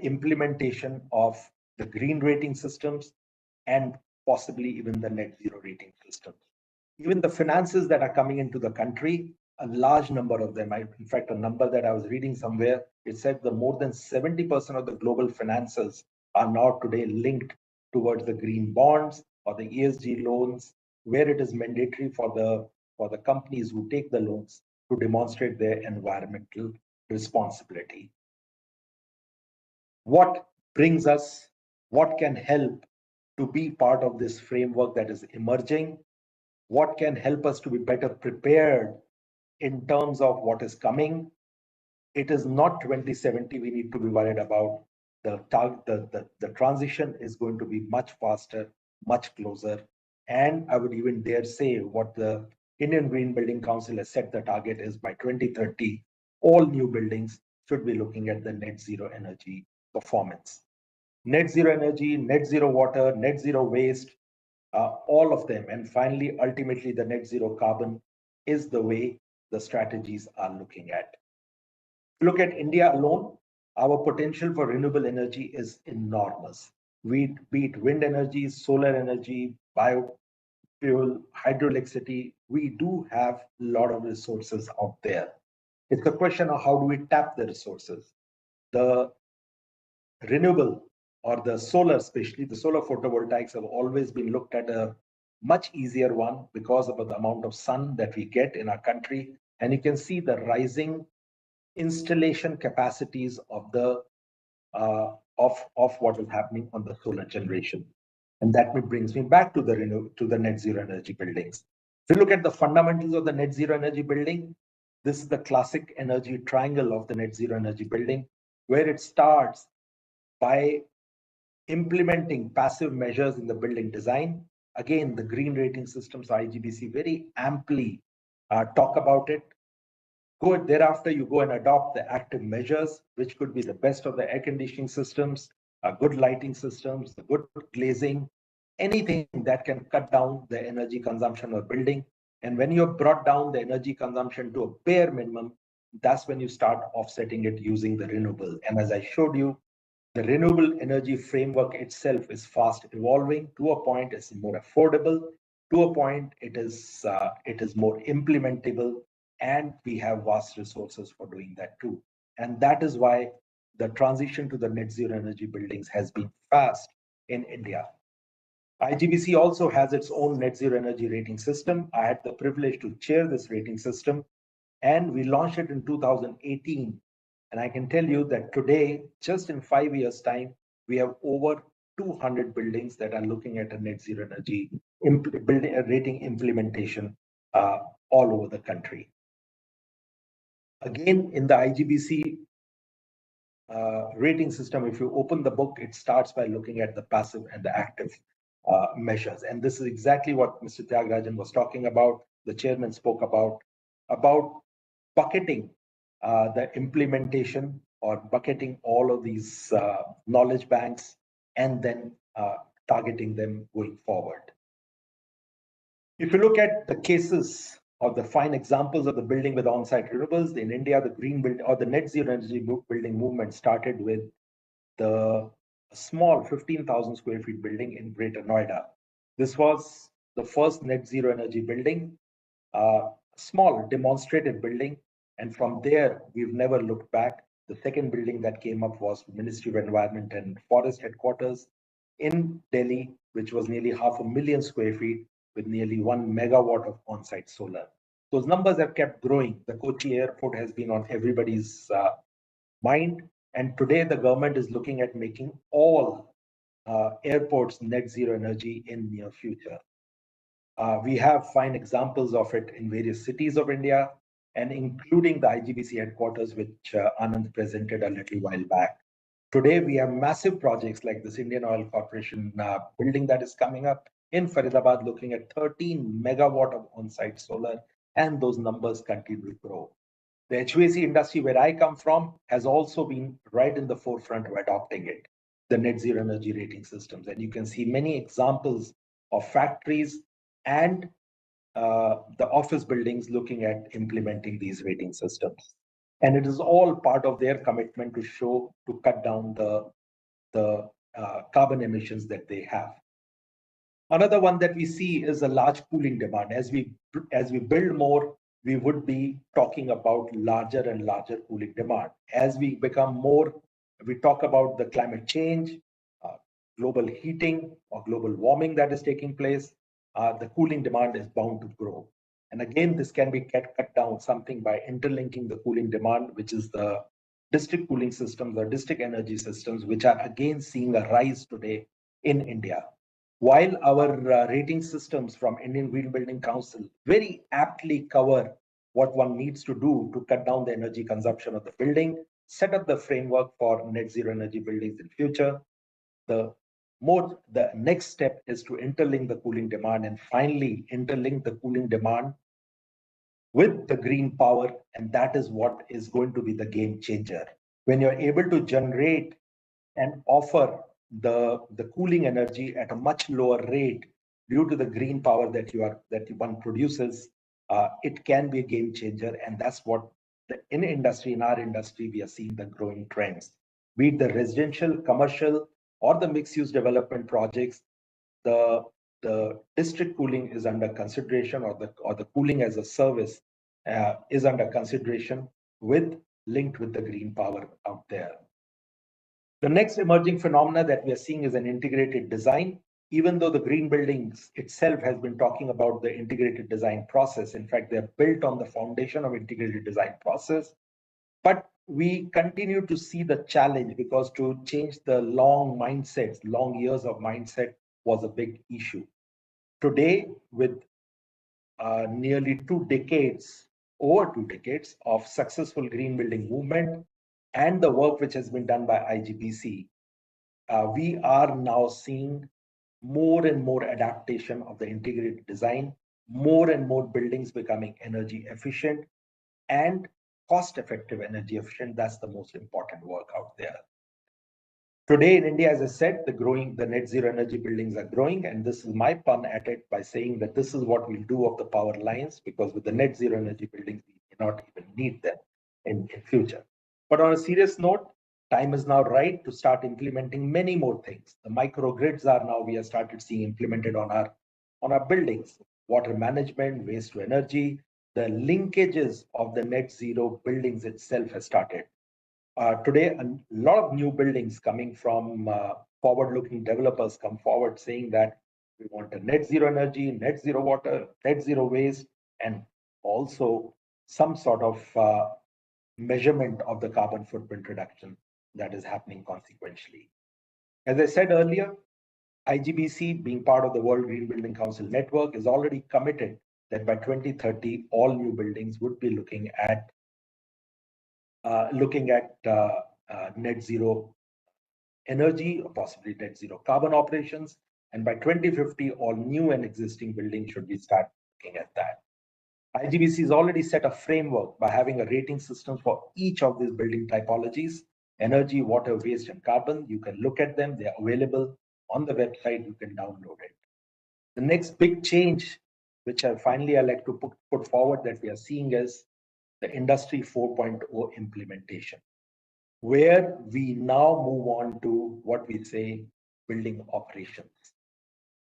implementation of the green rating systems and possibly even the net zero rating systems. Even the finances that are coming into the country, a large number of them, in fact, a number that I was reading somewhere, it said that more than 70% of the global finances are now today linked towards the green bonds or the ESG loans, where it is mandatory for the companies who take the loans to demonstrate their environmental responsibility. What brings us, what can help to be part of this framework that is emerging? What can help us to be better prepared in terms of what is coming? It is not 2070 we need to be worried about. The transition is going to be much faster, much closer. And I would even dare say what the Indian Green Building Council has set the target is by 2030, all new buildings should be looking at the net zero energy performance. Net zero energy, net zero water, net zero waste, all of them. And finally, ultimately, the net zero carbon is the way the strategies are looking at. Look at India alone, our potential for renewable energy is enormous. Be it wind energy, solar energy, biofuel, hydroelectricity, we do have a lot of resources out there. It's a question of how do we tap the resources. The renewable or the solar, especially the solar photovoltaics, have always been looked at a much easier one because of the amount of sun that we get in our country. And you can see the rising installation capacities of the of what is happening on the solar generation. And that brings me back to the net zero energy buildings. If you look at the fundamentals of the net zero energy building, this is the classic energy triangle of the net zero energy building, where it starts by implementing passive measures in the building design. Again, the green rating systems, IGBC, very amply talk about it. Thereafter, you go and adopt the active measures, which could be the best of the air conditioning systems, good lighting systems, the good glazing, anything that can cut down the energy consumption of building. And when you have brought down the energy consumption to a bare minimum, that's when you start offsetting it using the renewable. And as I showed you, the renewable energy framework itself is fast evolving. To a point, it's more affordable. To a point, it is more implementable, and we have vast resources for doing that too. And that is why the transition to the net zero energy buildings has been fast in India. IGBC also has its own net zero energy rating system. I had the privilege to chair this rating system, and we launched it in 2018. And I can tell you that today, just in 5 years' time, we have over 200 buildings that are looking at a net zero energy rating implementation all over the country. Again, in the IGBC rating system, if you open the book, it starts by looking at the passive and the active measures. And this is exactly what Mr. Tyagarajan was talking about, the chairman spoke about bucketing the implementation or bucketing all of these knowledge banks and then targeting them going forward. If you look at the cases of the fine examples of the building with on-site renewables in India, the green build or the net zero energy building movement started with the small 15,000 square feet building in Greater Noida. This was the first net zero energy building, small demonstrative building. And from there, we've never looked back. The second building that came up was Ministry of Environment and Forest headquarters in Delhi, which was nearly 500,000 square feet with nearly 1 megawatt of on-site solar. Those numbers have kept growing. The Kochi airport has been on everybody's mind. And today the government is looking at making all airports net zero energy in near future. We have fine examples of it in various cities of India, and including the IGBC headquarters, which Anand presented a little while back. Today, we have massive projects like this Indian Oil Corporation building that is coming up in Faridabad, looking at 13 megawatt of on-site solar, and those numbers continue to grow. The HVAC industry, where I come from, has also been right in the forefront of adopting it, the net zero energy rating systems. And you can see many examples of factories and the office buildings looking at implementing these rating systems. And it is all part of their commitment to cut down the carbon emissions that they have. Another one that we see is a large cooling demand. As we build more, we would be talking about larger and larger cooling demand. As we become more, we talk about the climate change, global heating or global warming that is taking place, the cooling demand is bound to grow. And again, this can be cut down something by interlinking the cooling demand, which is the district cooling systems or district energy systems, which are again seeing a rise today in India. While our rating systems from Indian Green Building Council very aptly cover what one needs to do to cut down the energy consumption of the building, set up the framework for net zero energy buildings in future, the next step is to interlink the cooling demand and finally interlink the cooling demand with the green power, and that is what is going to be the game changer. When you're able to generate and offer the cooling energy at a much lower rate due to the green power that one produces, it can be a game changer, and that's what in our industry we are seeing the growing trends. Be it the residential, commercial, or the mixed-use development projects, the district cooling is under consideration, or the cooling as a service is under consideration linked with the green power out there. The next emerging phenomena that we are seeing is an integrated design. Even though the green buildings itself has been talking about the integrated design process, in fact, they're built on the foundation of integrated design process. But we continue to see the challenge because to change the long years of mindset was a big issue. Today, with nearly over 2 decades of successful green building movement and the work which has been done by IGBC, we are now seeing more and more adaptation of the integrated design, more and more buildings becoming energy efficient and cost-effective energy efficient. That's the most important work out there. Today in India, as I said, the net zero energy buildings are growing, and this is my pun at it by saying that this is what we'll do of the power lines, because with the net zero energy buildings, we may not even need them in future. But on a serious note, time is now right to start implementing many more things. The microgrids we have started seeing implemented on our buildings, water management, waste to energy, the linkages of the net zero buildings itself has started. Today, a lot of new buildings coming from forward-looking developers come forward saying that we want a net zero energy, net zero water, net zero waste, and also some sort of measurement of the carbon footprint reduction that is happening consequentially. As I said earlier, IGBC, being part of the World Green Building Council network, is already committed that by 2030, all new buildings would be looking at net zero energy, or possibly net zero carbon operations. And by 2050, all new and existing buildings should be start looking at that. IGBC has already set a framework by having a rating system for each of these building typologies: energy, water, waste, and carbon. You can look at them. They're available on the website. You can download it. The next big change, which I like to put forward that we are seeing, is the Industry 4.0 implementation, where we now move on to what we say building operations.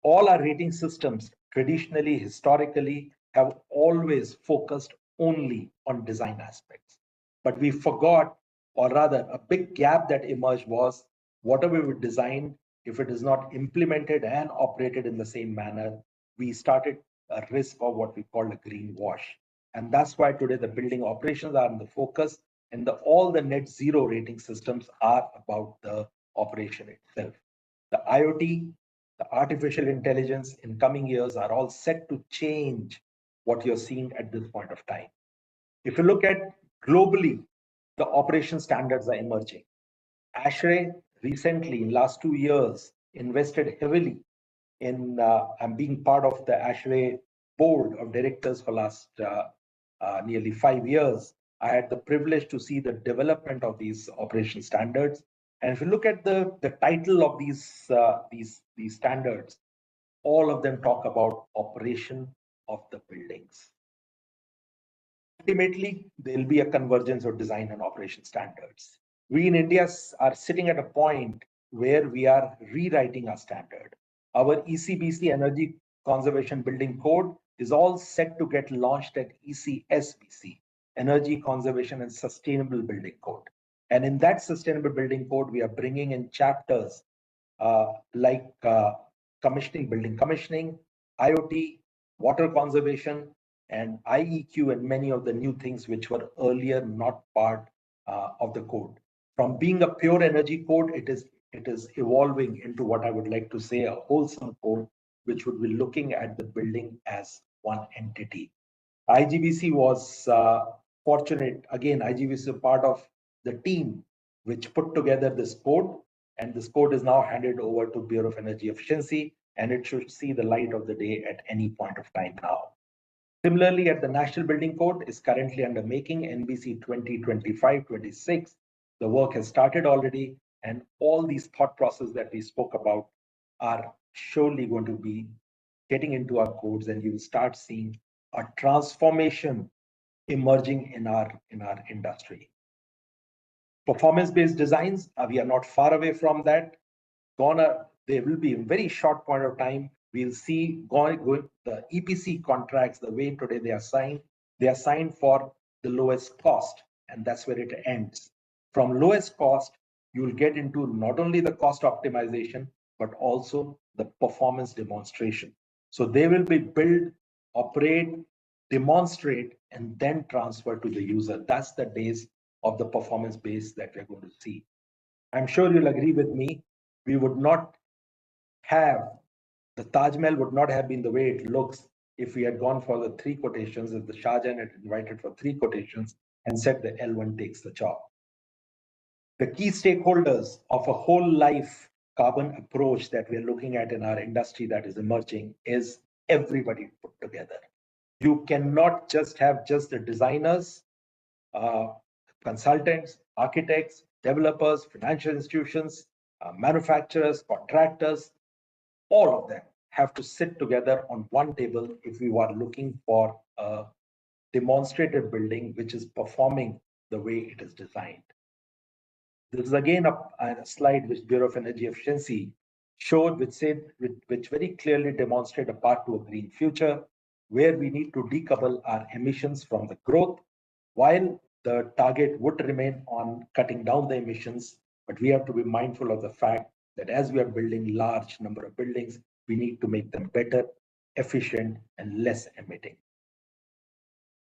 All our rating systems, traditionally, historically, have always focused only on design aspects. But we forgot, or rather, a big gap that emerged was whatever we designed, if it is not implemented and operated in the same manner, we started a risk of what we call a green wash. And that's why today the building operations are in the focus, and all the net zero rating systems are about the operation itself. The IoT, the artificial intelligence in coming years are all set to change what you're seeing at this point of time. If you look at globally, the operation standards are emerging. ASHRAE recently, in last 2 years, invested heavily in, I'm being part of the ASHRAE board of directors for last nearly 5 years. I had the privilege to see the development of these operation standards. And if you look at the title of these standards, all of them talk about operation of the buildings. Ultimately, there'll be a convergence of design and operation standards. We in India are sitting at a point where we are rewriting our standard. Our ECBC Energy Conservation Building Code is all set to get launched at ECSBC, Energy Conservation and Sustainable Building Code. And in that Sustainable Building Code, we are bringing in chapters like commissioning, building commissioning, IoT, water conservation, and IEQ, and many of the new things which were earlier not part of the code. From being a pure energy code, it is evolving into what I would like to say a wholesome code, which would be looking at the building as one entity. IGBC was fortunate. Again, IGBC is a part of the team which put together this code, and this code is now handed over to Bureau of Energy Efficiency, and it should see the light of the day at any point of time now. Similarly, at the National Building Code is currently under making, NBC 2025-26. The work has started already, and all these thought processes that we spoke about are surely going to be getting into our codes, and you will start seeing a transformation emerging in our industry. Performance-based designs, we are not far away from that. There will be a very short point of time. We'll see going the EPC contracts, the way today they are signed for the lowest cost, and that's where it ends. From lowest cost, you will get into not only the cost optimization, but also the performance demonstration. So they will be build, operate, demonstrate, and then transfer to the user. That's the days of the performance base that we're going to see. I'm sure you'll agree with me. We would not have, the Taj Mahal would not have been the way it looks if we had gone for the 3 quotations, if the Shah Jahan had invited for 3 quotations and said the L1 takes the job. The key stakeholders of a whole life carbon approach that we're looking at in our industry that is emerging is everybody put together. You cannot just have just the designers, consultants, architects, developers, financial institutions, manufacturers, contractors. All of them have to sit together on one table if we are looking for a demonstrated building which is performing the way it is designed. This is again a slide which Bureau of Energy Efficiency showed, which very clearly demonstrate a path to a green future, where we need to decouple our emissions from the growth, while the target would remain on cutting down the emissions. But we have to be mindful of the fact that as we are building large number of buildings, we need to make them better, efficient, and less emitting.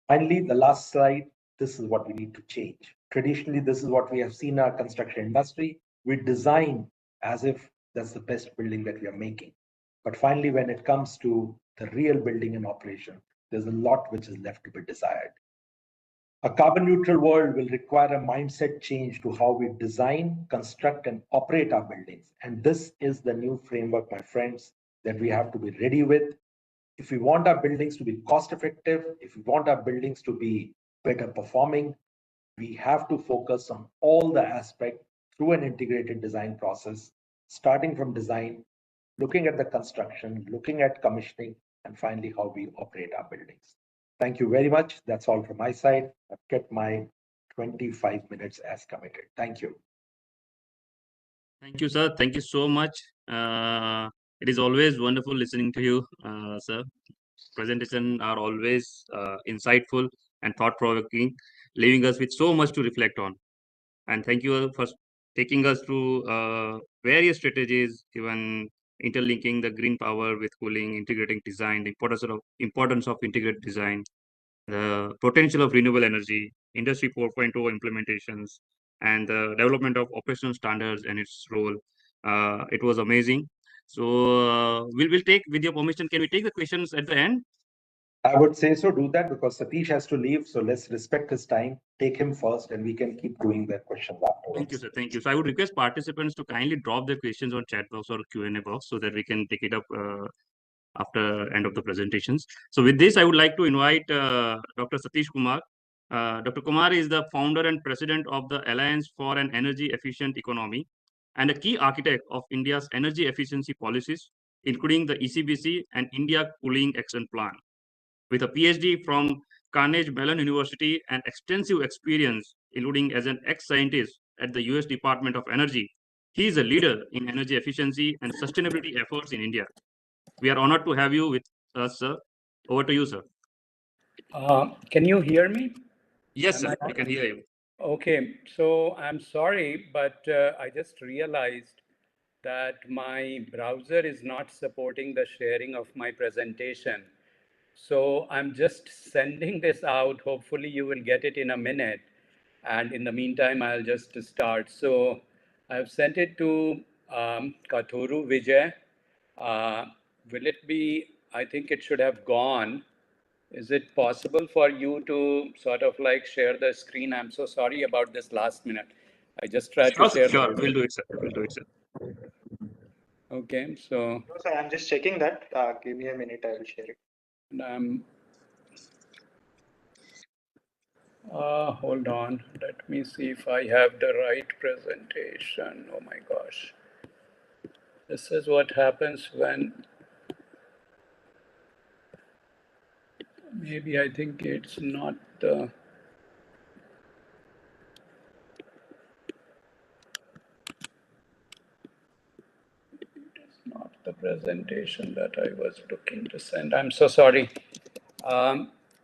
Finally, the last slide, this is what we need to change. Traditionally, this is what we have seen in our construction industry. We design as if that's the best building that we are making. But finally, when it comes to the real building and operation, there's a lot which is left to be desired. A carbon neutral world will require a mindset change to how we design, construct, and operate our buildings. And this is the new framework, my friends, that we have to be ready with. If we want our buildings to be cost effective, if we want our buildings to be better performing, we have to focus on all the aspects through an integrated design process, starting from design, looking at the construction, looking at commissioning, and finally how we operate our buildings. Thank you very much. That's all from my side. I've kept my 25 minutes as committed. Thank you. Thank you, sir. Thank you so much. It is always wonderful listening to you, sir. Presentations are always insightful and thought-provoking, leaving us with so much to reflect on. And thank you for taking us through various strategies, even interlinking the green power with cooling, integrating design, the importance of integrated design, the potential of renewable energy, Industry 4.0 implementations, and the development of operational standards and its role. It was amazing. So we'll take, with your permission, can we take the questions at the end? I would say so, do that because Satish has to leave. So let's respect his time, take him first, and we can keep doing the questions afterwards. Thank you, sir. Thank you. So I would request participants to kindly drop their questions on chat box or Q&A box so that we can take it up after end of the presentations. So with this, I would like to invite Dr. Satish Kumar. Dr. Kumar is the founder and president of the Alliance for an Energy Efficient Economy and a key architect of India's energy efficiency policies, including the ECBC and India Cooling Action Plan. With a PhD from Carnegie Mellon University and extensive experience, including as an ex-scientist at the US Department of Energy, he is a leader in energy efficiency and sustainability efforts in India. We are honored to have you with us, sir. Over to you, sir. Can you hear me? Yes, sir, we can hear you. Okay, so I'm sorry, but I just realized that my browser is not supporting the sharing of my presentation. So I'm just sending this out. Hopefully you will get it in a minute. And in the meantime, I'll just start. So I've sent it to Kathoru Vijay. Will it be, I think it should have gone. Is it possible for you to sort of like share the screen? I'm so sorry about this last minute. I just tried to share. Sure, we'll do it, sir. We'll do it, sir. Okay, so. No, sir, I'm just checking that. Give me a minute, I will share it. Hold on. Let me see if I have the right presentation. Oh my gosh. This is what happens when maybe I think it's not the. Not the presentation that I was looking to send. I'm so sorry.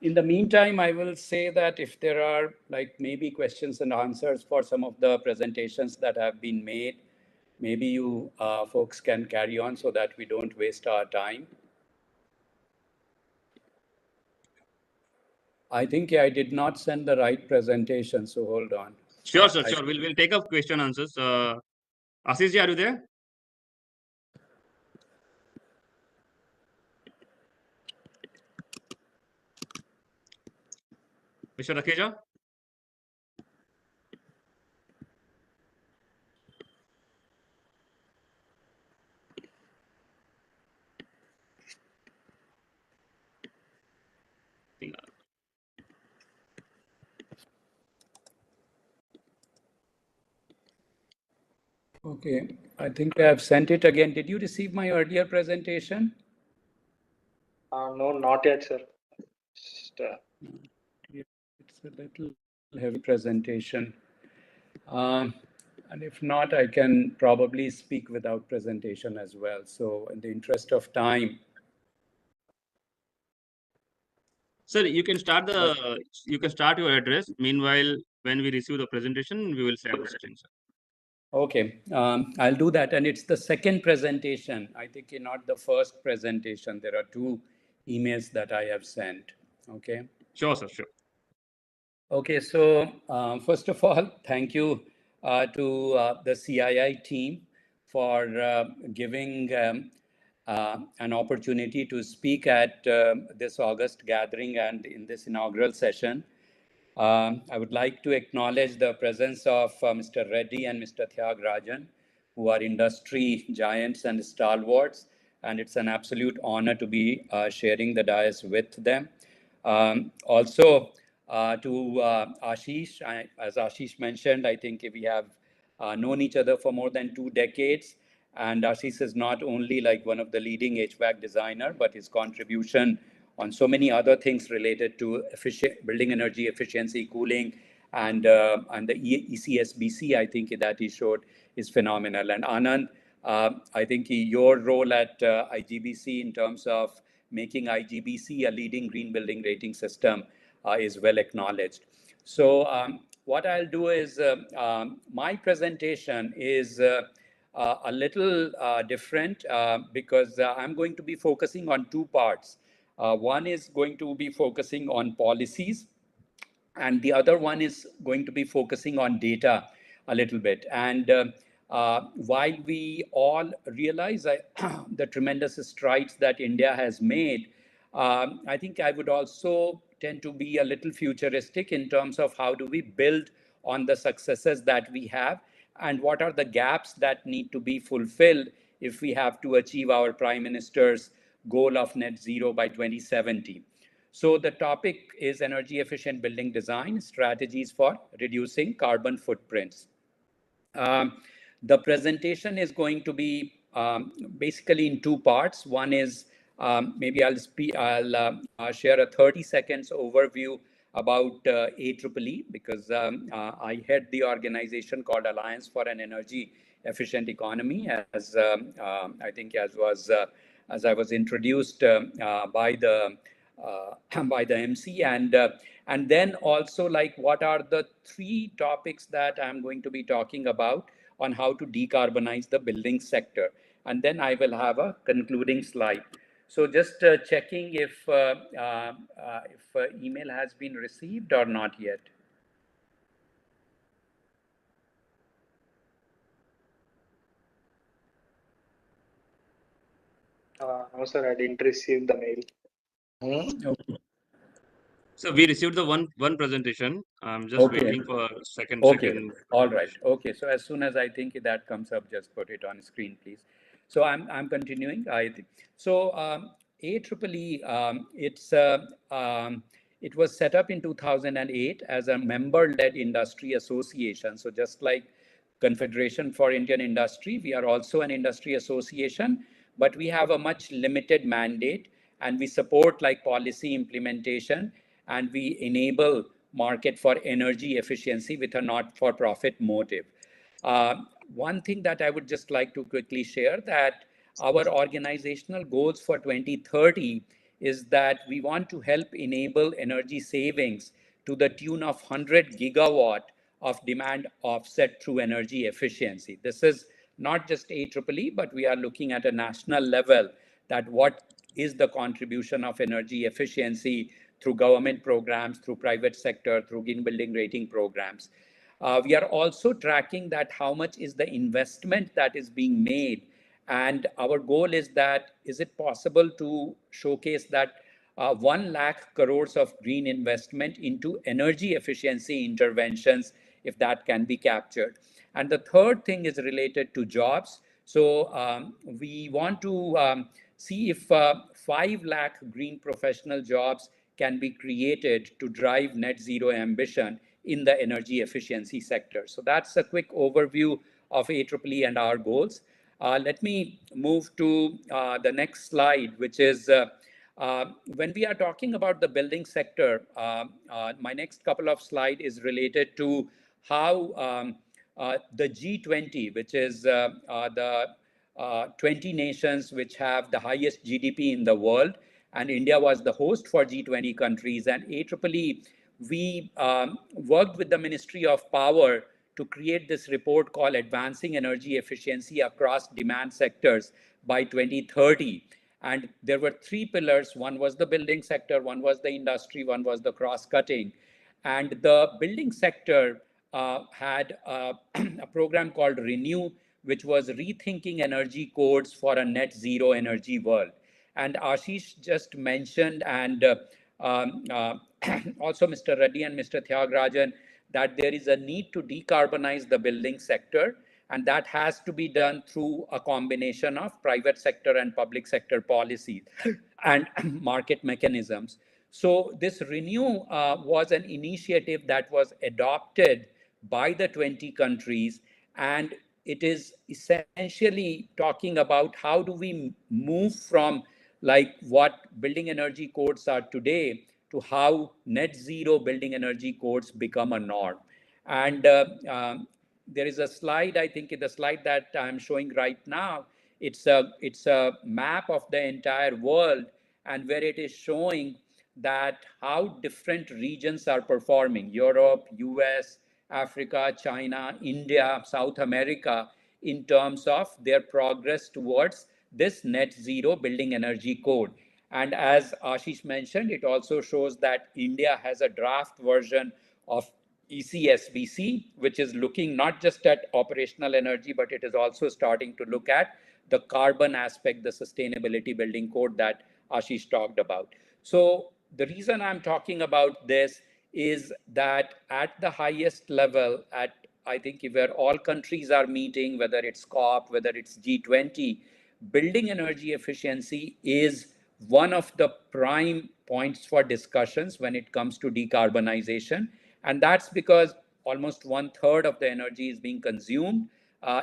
In the meantime, I will say that if there are like maybe questions and answers for some of the presentations that have been made, maybe you folks can carry on so that we don't waste our time. I think I did not send the right presentation, so hold on. Sure, sir, sure. We'll take up question answers. Ashish ji, are you there? Mr. Rakeja? Okay, I think I have sent it again. Did you receive my earlier presentation? No, not yet, sir. Just, It's a little heavy presentation. And if not, I can probably speak without presentation as well. So in the interest of time. Sir, you can start your address. Meanwhile, when we receive the presentation, we will share the screen, sir. Okay, I'll do that. And it's the second presentation. I think not the first presentation. There are two emails that I have sent. Okay. Sure, sir, sure. Okay, so first of all, thank you to the CII team for giving an opportunity to speak at this August gathering and in this inaugural session. I would like to acknowledge the presence of Mr. Reddy and Mr. Thiagarajan, who are industry giants and stalwarts, and it's an absolute honor to be sharing the dais with them. Also, to Ashish, as Ashish mentioned, I think we have known each other for more than 2 decades. And Ashish is not only like one of the leading HVAC designer, but his contribution on so many other things related to building energy efficiency, cooling, and the ECSBC, I think that he showed is phenomenal. And Anand, I think your role at IGBC in terms of making IGBC a leading green building rating system is well acknowledged. So what I'll do is my presentation is a little different because I'm going to be focusing on 2 parts. One is going to be focusing on policies, and the other one is going to be focusing on data a little bit. And while we all realize the tremendous strides that India has made, I think I would also tend to be a little futuristic in terms of how do we build on the successes that we have and what are the gaps that need to be fulfilled if we have to achieve our Prime Minister's goal of net zero by 2070. So the topic is energy efficient building design, strategies for reducing carbon footprints. The presentation is going to be basically in 2 parts. One is maybe I'll share a 30 seconds overview about AEEE, because I head the organization called Alliance for an Energy Efficient Economy, as I think as I was introduced by the MC, and then also like what are the 3 topics that I'm going to be talking about on how to decarbonize the building sector, and then I will have a concluding slide. So just checking if email has been received or not yet. No, sir, I didn't receive the mail. Okay. So we received the one presentation. I'm just waiting for a second. All right. Okay. So as soon as I think that comes up, just put it on screen, please. So I'm continuing. So AEEE, it was set up in 2008 as a member-led industry association. So just like Confederation for Indian Industry, we are also an industry association, but we have a much limited mandate, and we support like policy implementation, and we enable market for energy efficiency with a not-for-profit motive. One thing that I would just like to quickly share, that our organizational goals for 2030 is that we want to help enable energy savings to the tune of 100 gigawatt of demand offset through energy efficiency. This is not just AEEE, but we are looking at a national level that what is the contribution of energy efficiency through government programs, through private sector, through green building rating programs. We are also tracking that how much is the investment that is being made. And our goal is that, is it possible to showcase that 1 lakh crores of green investment into energy efficiency interventions, if that can be captured. And the third thing is related to jobs. So we want to see if 5 lakh green professional jobs can be created to drive net zero ambition in the energy efficiency sector. So that's a quick overview of AEEE and our goals. Let me move to the next slide, which is when we are talking about the building sector, my next couple of slides is related to how the G20, which is the 20 nations which have the highest GDP in the world, and India was the host for G20 countries. And AEEE, we worked with the Ministry of Power to create this report called Advancing Energy Efficiency Across Demand Sectors by 2030. And there were 3 pillars. One was the building sector, one was the industry, one was the cross-cutting. And the building sector had a program called Renew, which was rethinking energy codes for a net zero energy world. And Ashish just mentioned, and also Mr. Reddy and Mr. Tyagarajan, that there is a need to decarbonize the building sector, and that has to be done through a combination of private sector and public sector policies and market mechanisms. So this Renew was an initiative that was adopted by the 20 countries, and it is essentially talking about how do we move from like what building energy codes are today to how net zero building energy codes become a norm. And there is a slide, I think in the slide that I'm showing right now, it's a map of the entire world, and where it is showing that how different regions are performing: Europe, US, Africa, China, India, South America, in terms of their progress towards this net zero building energy code. And as Ashish mentioned, it also shows that India has a draft version of ECSBC, which is looking not just at operational energy, but it is also starting to look at the carbon aspect, the sustainability building code that Ashish talked about. So the reason I'm talking about this is that at the highest level, at I think where all countries are meeting, whether it's COP, whether it's G20, building energy efficiency is one of the prime points for discussions when it comes to decarbonization. And that's because almost 1/3 of the energy is being consumed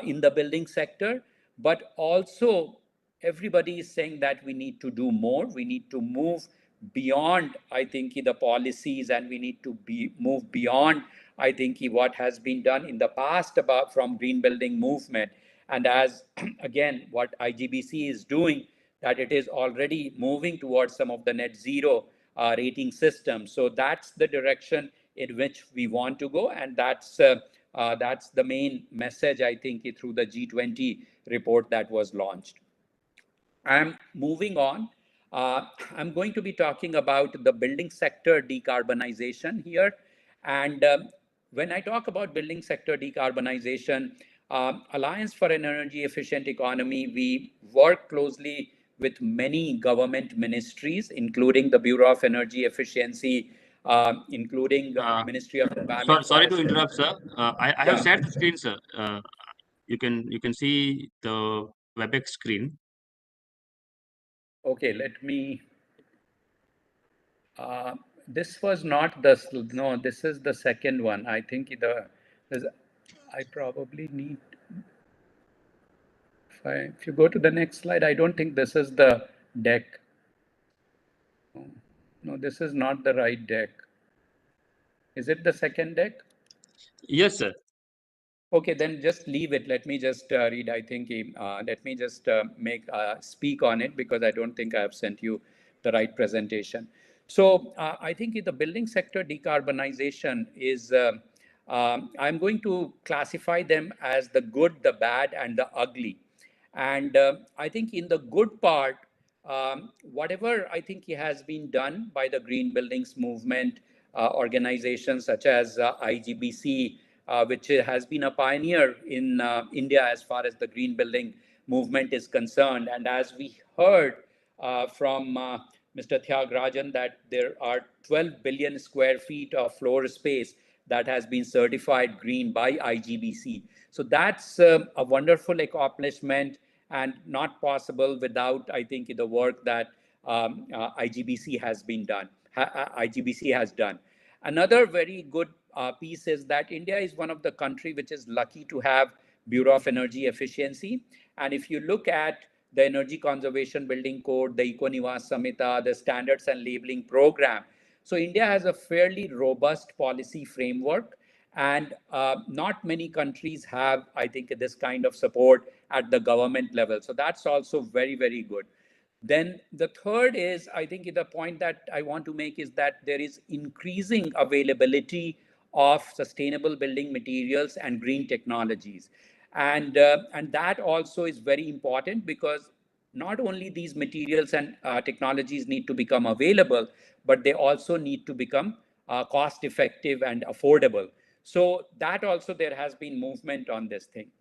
in the building sector. But also, everybody is saying that we need to do more. We need to move beyond, I think, the policies, and we need to move beyond, I think, what has been done in the past about from green building movement. And as again, what IGBC is doing, that it is already moving towards some of the net zero rating systems. So that's the direction in which we want to go, and that's the main message, I think, through the G20 report that was launched. I'm moving on. I'm going to be talking about the building sector decarbonization here. And when I talk about building sector decarbonization, Alliance for an Energy Efficient Economy, we work closely with many government ministries, including the Bureau of Energy Efficiency, including the Ministry of Environment. Sorry to interrupt, sir. I have Yeah. shared the screen, sir. You can see the WebEx screen. Okay, let me. This was not the, no, this is the second one. I think I probably need, if you go to the next slide, I don't think this is the deck. No, this is not the right deck. Is it the second deck? Yes, sir. Okay, then just leave it. Let me just read. I think let me just speak on it, because I don't think I have sent you the right presentation. So I think the building sector decarbonization is, I'm going to classify them as the good, the bad, and the ugly. And I think in the good part, whatever I think has been done by the green buildings movement, organizations such as IGBC, which has been a pioneer in India as far as the green building movement is concerned. And as we heard from Mr. Tyagarajan, that there are 12 billion square feet of floor space that has been certified green by IGBC. So that's a wonderful accomplishment, and not possible without, I think, the work that IGBC has been done. IGBC has done. Another very good piece is that India is one of the country which is lucky to have Bureau of Energy Efficiency. And if you look at the Energy Conservation Building Code, the Eco-Niwas Samhita, the Standards and Labeling Program, so India has a fairly robust policy framework, and not many countries have, I think, this kind of support at the government level. So that's also very, very good. Then the third is, I think the point that I want to make is that there is increasing availability of sustainable building materials and green technologies. And that also is very important, because not only these materials and technologies need to become available, but they also need to become cost effective and affordable. So that also there has been movement on this thing.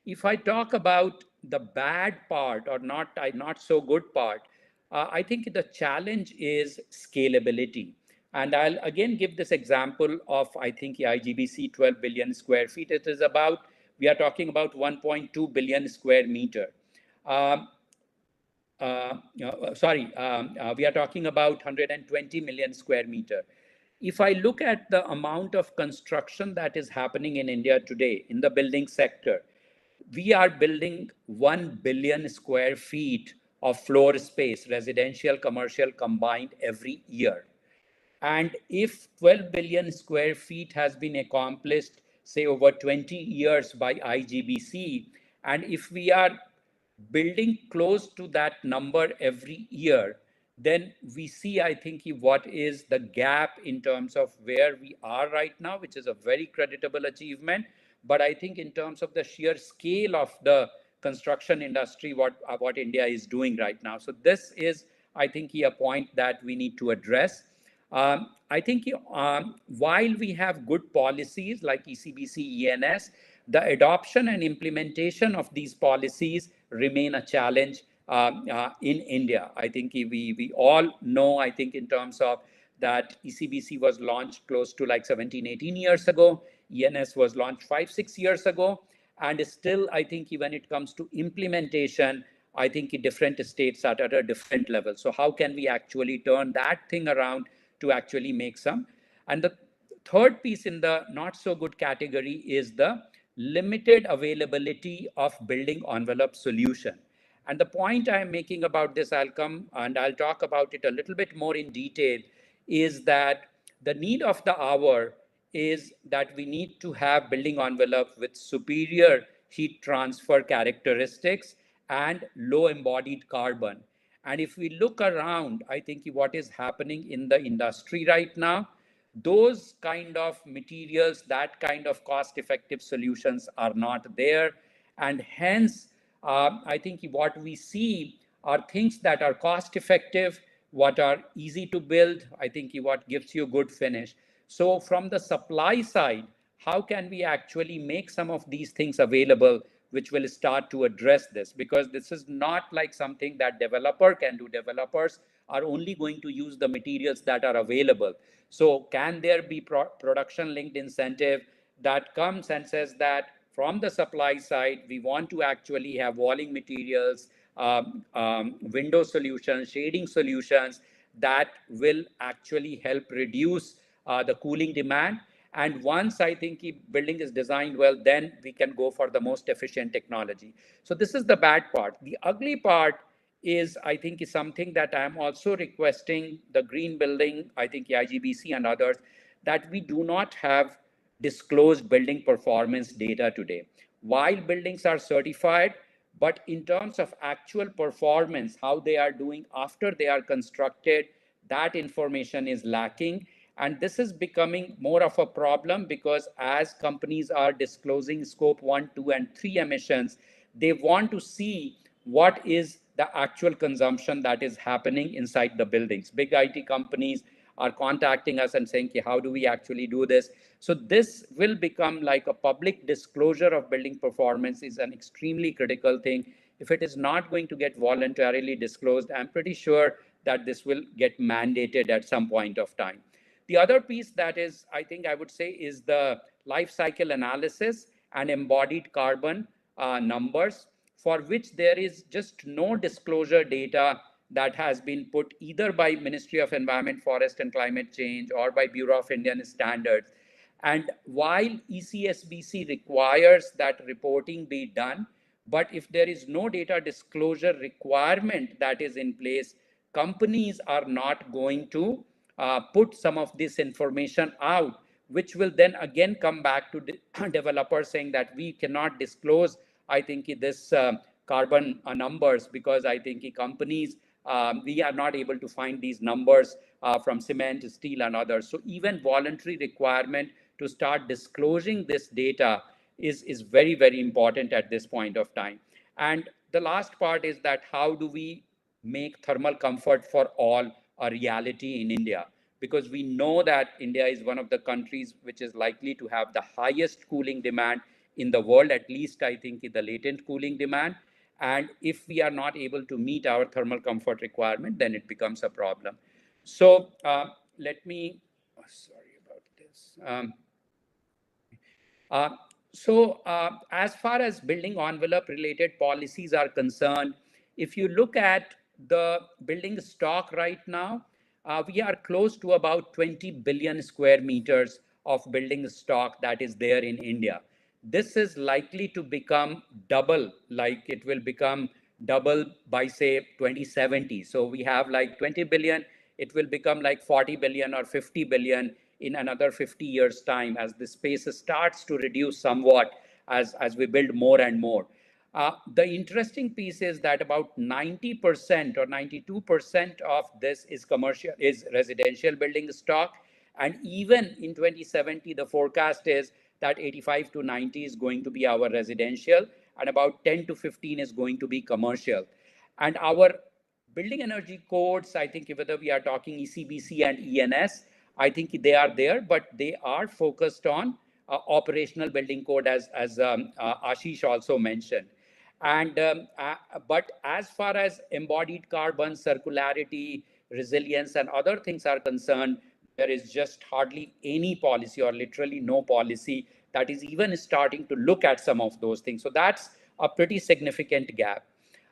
If I talk about the bad part or not so good part, I think the challenge is scalability. And I'll again give this example of, I think, IGBC 12 billion square feet. It is about, we are talking about 1.2 billion square meter. We are talking about 120 million square meter. If I look at the amount of construction that is happening in India today in the building sector, we are building 1 billion square feet of floor space, residential, commercial combined every year. And if 12 billion square feet has been accomplished, say over 20 years by IGBC, and if we are building close to that number every year, then we see, I think, what is the gap in terms of where we are right now, which is a very creditable achievement. But I think in terms of the sheer scale of the construction industry, what India is doing right now. So this is, I think, a point that we need to address. I think while we have good policies like ECBC, ENS, the adoption and implementation of these policies remain a challenge in India. I think we all know, I think, in terms of that ECBC was launched close to like 17, 18 years ago. ENS was launched 5, 6 years ago. And still, I think when it comes to implementation, I think different states are at a different level. So how can we actually turn that thing around to actually make some? And the third piece in the not so good category is the limited availability of building envelope solution. And the point I'm making about this, I'll come and I'll talk about it a little bit more in detail, is that the need of the hour is that we need to have building envelope with superior heat transfer characteristics and low embodied carbon. And if we look around, I think what is happening in the industry right now, those kind of materials, that kind of cost-effective solutions are not there. And hence, I think what we see are things that are cost-effective, what are easy to build, I think what gives you good finish. So from the supply side, how can we actually make some of these things available which will start to address this? Because this is not like something that developer can do. Developers are only going to use the materials that are available. So can there be production linked incentive that comes and says that from the supply side, we want to actually have walling materials, window solutions, shading solutions that will actually help reduce the cooling demand. And once I think building is designed well, then we can go for the most efficient technology. So this is the bad part. The ugly part is, I think, is something that I'm also requesting the green building, I think IGBC and others, that we do not have disclosed building performance data today. While buildings are certified, but in terms of actual performance, how they are doing after they are constructed, that information is lacking. And this is becoming more of a problem because as companies are disclosing scope 1, 2, and 3 emissions, they want to see what is the actual consumption that is happening inside the buildings. Big IT companies are contacting us and saying, how do we actually do this? So this will become like a public disclosure of building performance is an extremely critical thing. If it is not going to get voluntarily disclosed, I'm pretty sure that this will get mandated at some point of time. The other piece that is, I think I would say, is the life cycle analysis and embodied carbon numbers, for which there is just no disclosure data that has been put either by Ministry of Environment, Forest and Climate Change or by Bureau of Indian Standards. And while ECSBC requires that reporting be done, but if there is no data disclosure requirement that is in place, companies are not going to put some of this information out, which will then again come back to developers saying that we cannot disclose, I think, this carbon numbers because I think companies, we are not able to find these numbers from cement, steel, and others. So even voluntary requirement to start disclosing this data is very, very important at this point of time. And the last part is that how do we make thermal comfort for all a reality in India? Because we know that India is one of the countries which is likely to have the highest cooling demand in the world, at least I think in the latent cooling demand. And if we are not able to meet our thermal comfort requirement, then it becomes a problem. So let me, sorry about this. Uh, as far as building envelope related policies are concerned, if you look at the building stock right now, we are close to about 20 billion square meters of building stock that is there in India. This is likely to become double, like it will become double by say 2070. So we have like 20 billion, it will become like 40 billion or 50 billion in another 50 years time as the space starts to reduce somewhat as we build more and more. The interesting piece is that about 90% or 92% of this is commercial, is residential building stock. And even in 2070, the forecast is that 85 to 90 is going to be our residential and about 10 to 15 is going to be commercial. And our building energy codes, I think whether we are talking ECBC and ENS, I think they are there, but they are focused on operational building code as Ashish also mentioned. And but as far as embodied carbon, circularity, resilience, and other things are concerned, there is just hardly any policy or literally no policy that is even starting to look at some of those things. So that's a pretty significant gap.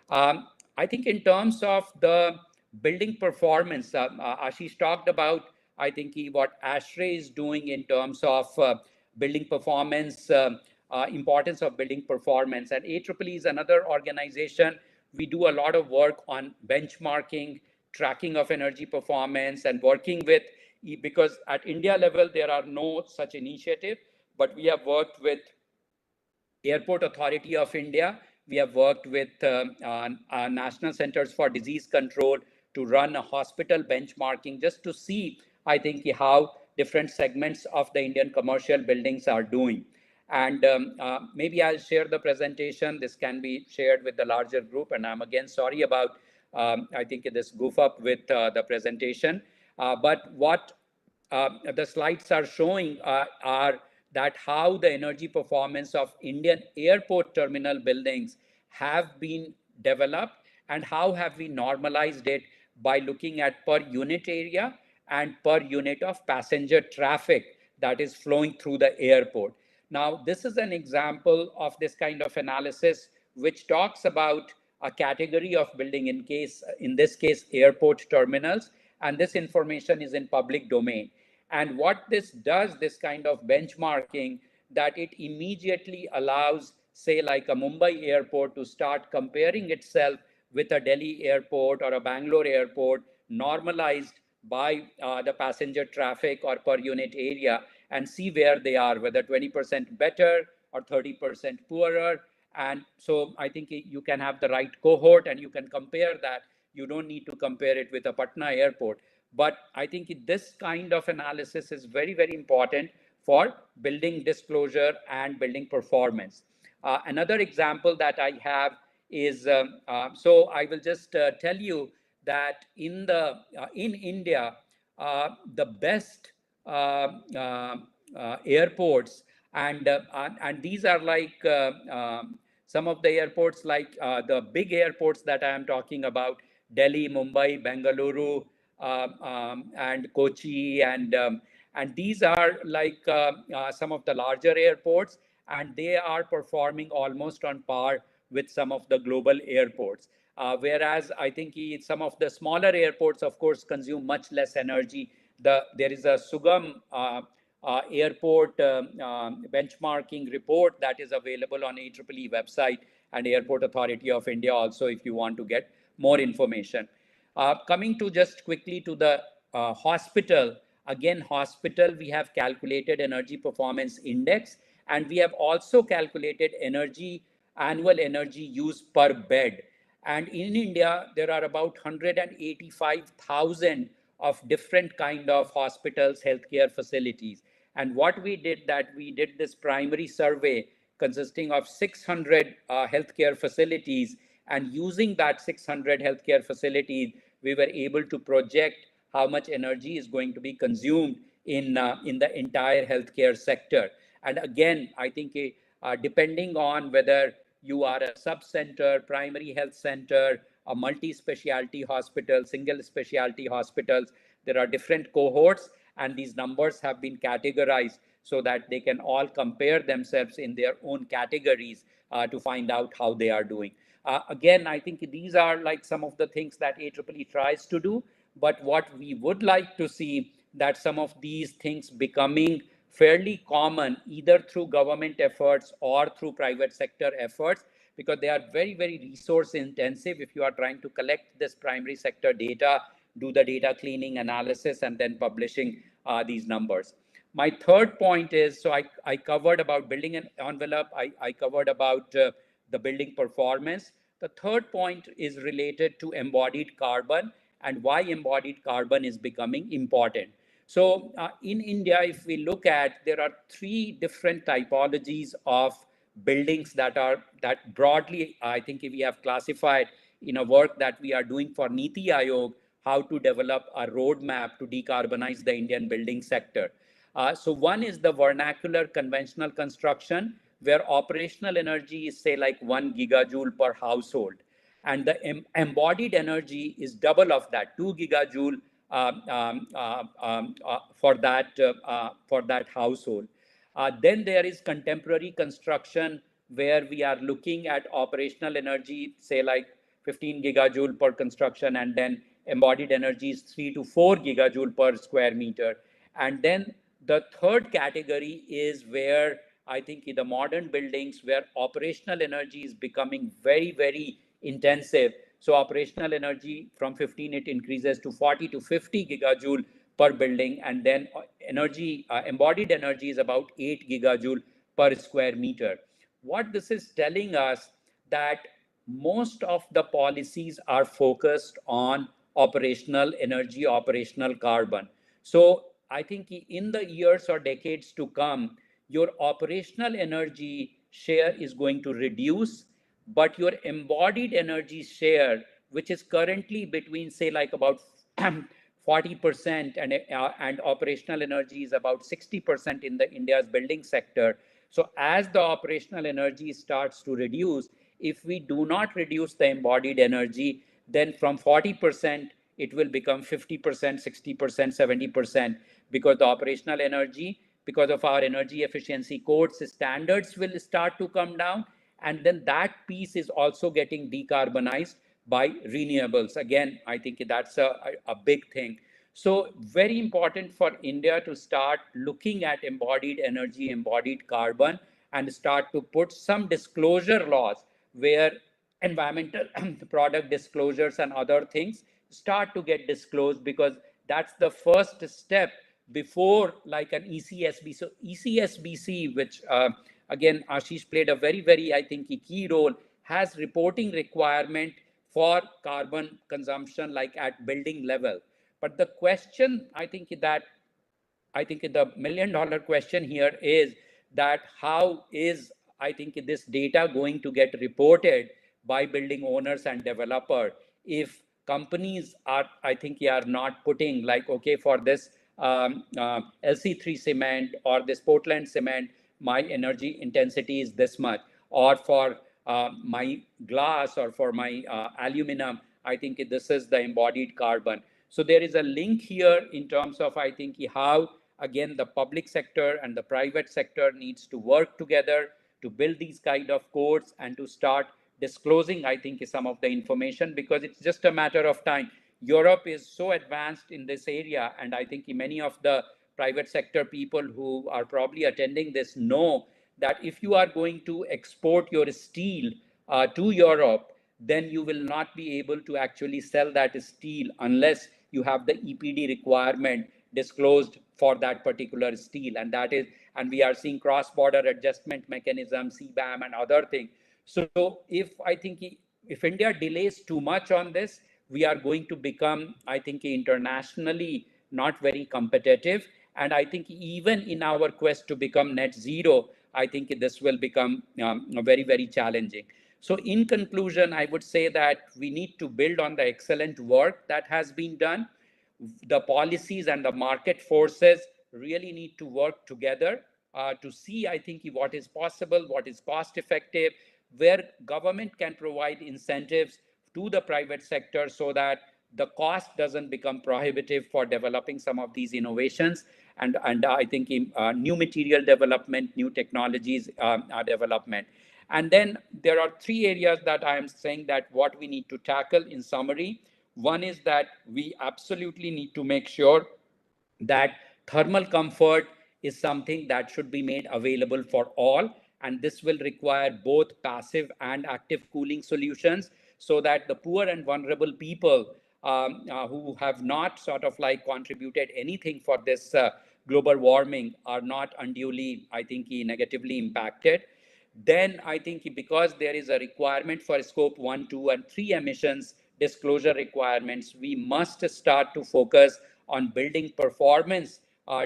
I think in terms of the building performance, Ashish talked about, I think what ASHRAE is doing in terms of building performance, importance of building performance. And AEEE is another organization. We do a lot of work on benchmarking, tracking of energy performance, and working with, because at India level, there are no such initiative, but we have worked with Airport Authority of India. We have worked with National Centers for Disease Control to run a hospital benchmarking just to see, I think, how different segments of the Indian commercial buildings are doing. And maybe I'll share the presentation. This can be shared with the larger group. And I'm again sorry about, I think, this goof up with the presentation. But what the slides are showing are that how the energy performance of Indian airport terminal buildings have been developed and how have we normalized it by looking at per unit area and per unit of passenger traffic that is flowing through the airport. Now, this is an example of this kind of analysis which talks about a category of building, in this case, airport terminals, and this information is in public domain. And what this does, this kind of benchmarking, that it immediately allows, say, like a Mumbai airport to start comparing itself with a Delhi airport or a Bangalore airport, normalized by the passenger traffic or per unit area, and see where they are, whether 20% better or 30% poorer. And so I think you can have the right cohort and you can compare that. You don't need to compare it with a Patna airport. But I think this kind of analysis is very, very important for building disclosure and building performance. Another example that I have is, so I will just tell you that in India, the best airports, and these are like some of the airports, like the big airports that I am talking about: Delhi, Mumbai, Bengaluru, and Kochi, and these are like some of the larger airports, and they are performing almost on par with some of the global airports. Whereas I think some of the smaller airports, of course, consume much less energy. There is a Sugam airport benchmarking report that is available on AEEE website and Airport Authority of India also, if you want to get more information. Coming to just quickly to the hospital, again, hospital, we have calculated energy performance index, and we have also calculated annual energy use per bed. And in India, there are about 185,000 of different kind of hospitals, healthcare facilities. And what we did, that we did this primary survey consisting of 600 healthcare facilities, and using that 600 healthcare facilities, we were able to project how much energy is going to be consumed in the entire healthcare sector. And again, I think depending on whether you are a sub-center, primary health center, a multi-specialty hospital, single specialty hospitals. There are different cohorts, and these numbers have been categorized so that they can all compare themselves in their own categories to find out how they are doing. Again, I think these are like some of the things that IEEE tries to do, but what we would like to see that some of these things becoming fairly common either through government efforts or through private sector efforts, because they are very, very resource intensive. If you are trying to collect this primary sector data, do the data cleaning analysis, and then publishing these numbers. My third point is, so I covered about building an envelope, I covered about the building performance. The third point is related to embodied carbon and why embodied carbon is becoming important. So in India, if we look at, there are three different typologies of buildings that broadly, I think we have classified in a work that we are doing for Niti Aayog, how to develop a roadmap to decarbonize the Indian building sector. So one is the vernacular conventional construction, where operational energy is say like 1 gigajoule per household. And the embodied energy is double of that, 2 gigajoule for that household. Then there is contemporary construction, where we are looking at operational energy, say like 15 gigajoule per construction, and then embodied energy is 3 to 4 gigajoule per square meter. And then the third category is where I think in the modern buildings, where operational energy is becoming very, very intensive. So operational energy from 15, it increases to 40 to 50 gigajoule per building. And then energy, embodied energy is about 8 gigajoule per square meter. What this is telling us that most of the policies are focused on operational energy, operational carbon. So I think in the years or decades to come, your operational energy share is going to reduce, but your embodied energy share, which is currently between say like about 40% and operational energy is about 60% in the India's building sector. So as the operational energy starts to reduce, if we do not reduce the embodied energy, then from 40%, it will become 50%, 60%, 70%, because the operational energy, because of our energy efficiency codes, standards will start to come down. And then that piece is also getting decarbonized by renewables. Again, I think that's a big thing. So very important for India to start looking at embodied energy, embodied carbon, and start to put some disclosure laws where environmental product disclosures and other things start to get disclosed, because that's the first step before like an ECSB. So ECSBC, which again, Ashish played a very, very, I think, a key role, has reporting requirement for carbon consumption like at building level. But the question, I think the million-dollar question here is that how is, I think, this data going to get reported by building owners and developer if companies are, I think, are not putting like, okay, for this LC3 cement or this Portland cement, my energy intensity is this much, or for my glass or for my aluminum, I think this is the embodied carbon. So there is a link here in terms of, I think, how, again, the public sector and the private sector needs to work together to build these kind of codes and to start disclosing, I think, some of the information, because it's just a matter of time. Europe is so advanced in this area, and I think many of the private sector people who are probably attending this know that if you are going to export your steel to Europe, then you will not be able to actually sell that steel unless you have the EPD requirement disclosed for that particular steel. And that is, and we are seeing cross-border adjustment mechanism, CBAM and other things. So if India delays too much on this, we are going to become, I think, internationally not very competitive. And I think even in our quest to become net zero, I think this will become very, very challenging. So in conclusion, I would say that we need to build on the excellent work that has been done. The policies and the market forces really need to work together. to see, I think, what is possible, what is cost effective, where government can provide incentives to the private sector so that the cost doesn't become prohibitive for developing some of these innovations. And I think new material development, new technologies development. And then there are three areas that I am saying that what we need to tackle in summary. One is that we absolutely need to make sure that thermal comfort is something that should be made available for all, and this will require both passive and active cooling solutions so that the poor and vulnerable people who have not sort of like contributed anything for this global warming are not unduly, I think, negatively impacted. Then I think because there is a requirement for scope 1, 2, and 3 emissions disclosure requirements, we must start to focus on building performance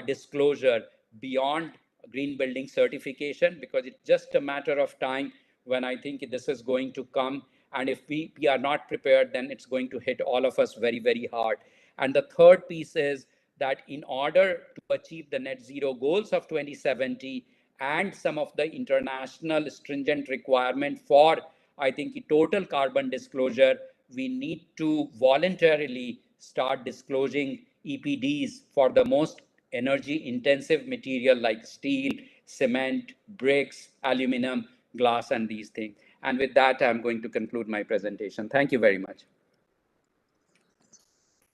disclosure beyond green building certification, because it's just a matter of time when I think this is going to come. And if we are not prepared, then it's going to hit all of us very, very hard. And the third piece is that in order to achieve the net zero goals of 2070 and some of the international stringent requirement for, I think, total carbon disclosure, we need to voluntarily start disclosing EPDs for the most energy intensive material like steel, cement, bricks, aluminum, glass, and these things. And with that, I'm going to conclude my presentation. Thank you very much.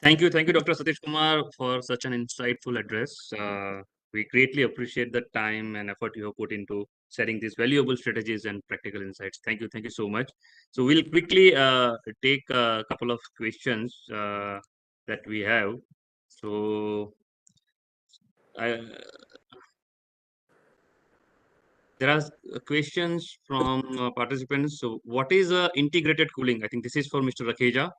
Thank you, Dr. Satish Kumar, for such an insightful address. We greatly appreciate the time and effort you have put into setting these valuable strategies and practical insights. Thank you so much. So we'll quickly take a couple of questions that we have. So there are questions from participants. So what is integrated cooling? I think this is for Mr. Rakheja.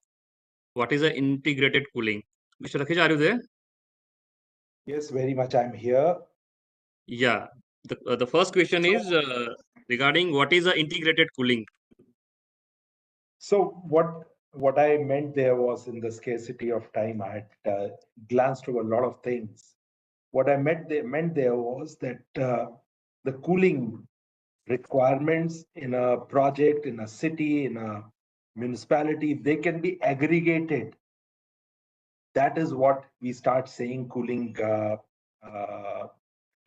What is integrated cooling? Mr. Rakheja, are you there? Yes, very much. I'm here. Yeah. The first question is regarding what is integrated cooling? So what I meant there was, in the scarcity of time, I had glanced over a lot of things. What I meant there was that the cooling requirements in a project, in a city, in a municipality, they can be aggregated. That is what we start saying cooling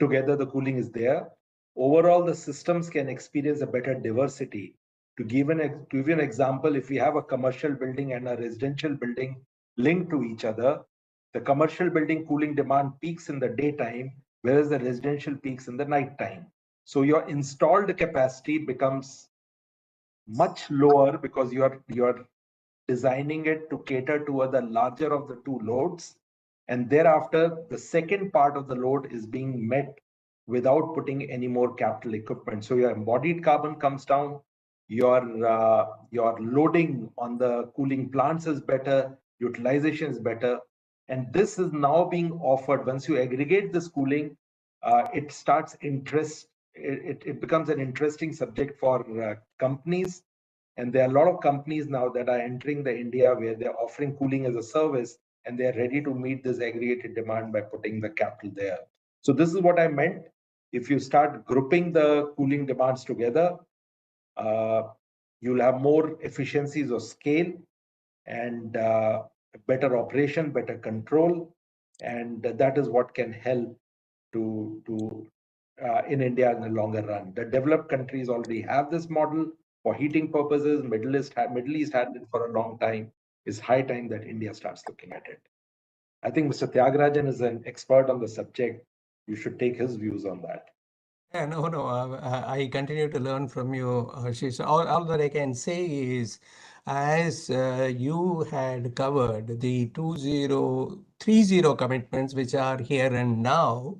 together. The cooling is there. Overall, the systems can experience a better diversity. To give you an example, if we have a commercial building and a residential building linked to each other, the commercial building cooling demand peaks in the daytime, whereas the residential peaks in the nighttime. So your installed capacity becomes much lower because you're designing it to cater to the larger of the two loads. And thereafter, the second part of the load is being met without putting any more capital equipment. So your embodied carbon comes down, your loading on the cooling plants is better, utilization is better. And this is now being offered. Once you aggregate this cooling, it starts it becomes an interesting subject for companies. And there are a lot of companies now that are entering the India where they're offering cooling as a service, and they're ready to meet this aggregated demand by putting the capital there. So this is what I meant. If you start grouping the cooling demands together, you'll have more efficiencies of scale and better operation, better control. And that is what can help to in India in the longer run. The developed countries already have this model for heating purposes. Middle East had it for a long time. It's high time that India starts looking at it. I think Mr. Tyagarajan is an expert on the subject. You should take his views on that. Yeah, no. I continue to learn from you, Ashish. All that I can say is, as you had covered the 2030 commitments, which are here and now,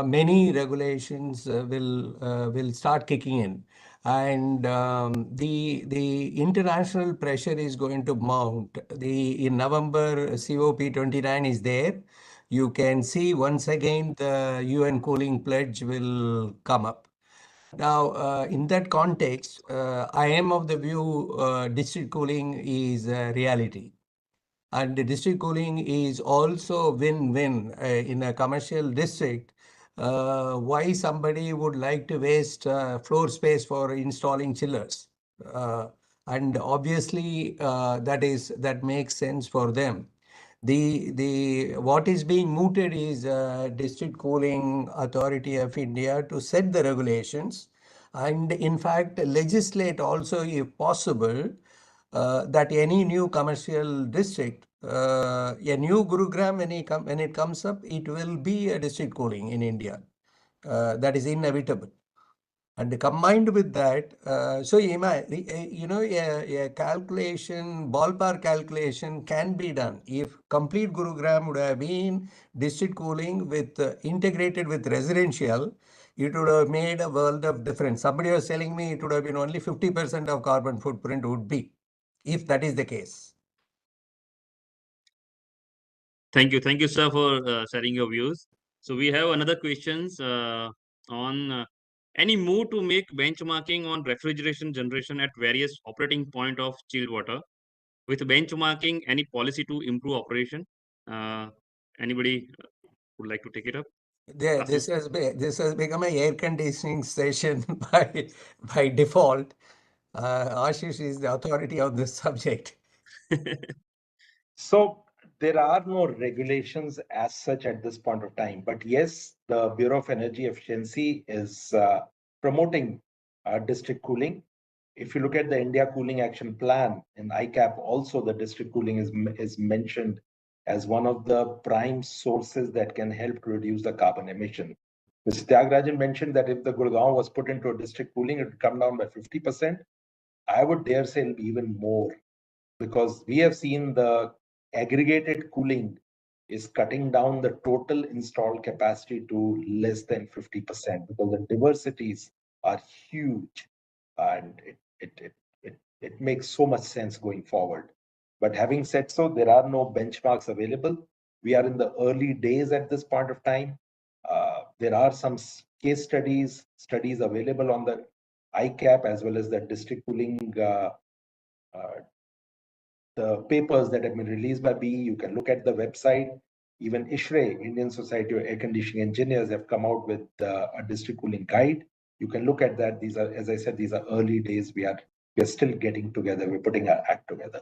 many regulations will start kicking in, and the international pressure is going to mount. In November, COP29 is there. You can see once again the UN cooling pledge will come up. Now, in that context, I am of the view district cooling is a reality. And the district cooling is also win-win in a commercial district. why somebody would like to waste floor space for installing chillers. And obviously that makes sense for them. What is being mooted is District Cooling Authority of India to set the regulations and in fact legislate also if possible that any new commercial district, a new Gurugram when it comes up, it will be a district cooling in India. That is inevitable. And combined with that, a calculation, ballpark calculation can be done. If complete Gurugram would have been district cooling with integrated with residential, it would have made a world of difference. Somebody was telling me it would have been only 50% of carbon footprint would be, if that is the case. Thank you, sir, for sharing your views. So we have another questions on any move to make benchmarking on refrigeration generation at various operating point of chilled water. With benchmarking, any policy to improve operation? Anybody would like to take it up? This has become an air conditioning session by default. Ashish is the authority on this subject. So there are no regulations as such at this point of time, but yes, the Bureau of Energy Efficiency is promoting district cooling. If you look at the India Cooling Action Plan in ICAP, also the district cooling is mentioned as one of the prime sources that can help to reduce the carbon emission. Mr. Tyagarajan mentioned that if the Gurgaon was put into a district cooling, it would come down by 50%. I would dare say even more, because we have seen the aggregated cooling is cutting down the total installed capacity to less than 50% because the diversities are huge and it makes so much sense going forward. But having said so, there are no benchmarks available. We are in the early days at this point of time. There are some case studies available on the ICAP as well as the district cooling the papers that have been released by BE. You can look at the website. Even ISHRE, Indian Society of Air Conditioning Engineers, have come out with a district cooling guide. You can look at that. These are, as I said, these are early days. We are still getting together. We're putting our act together.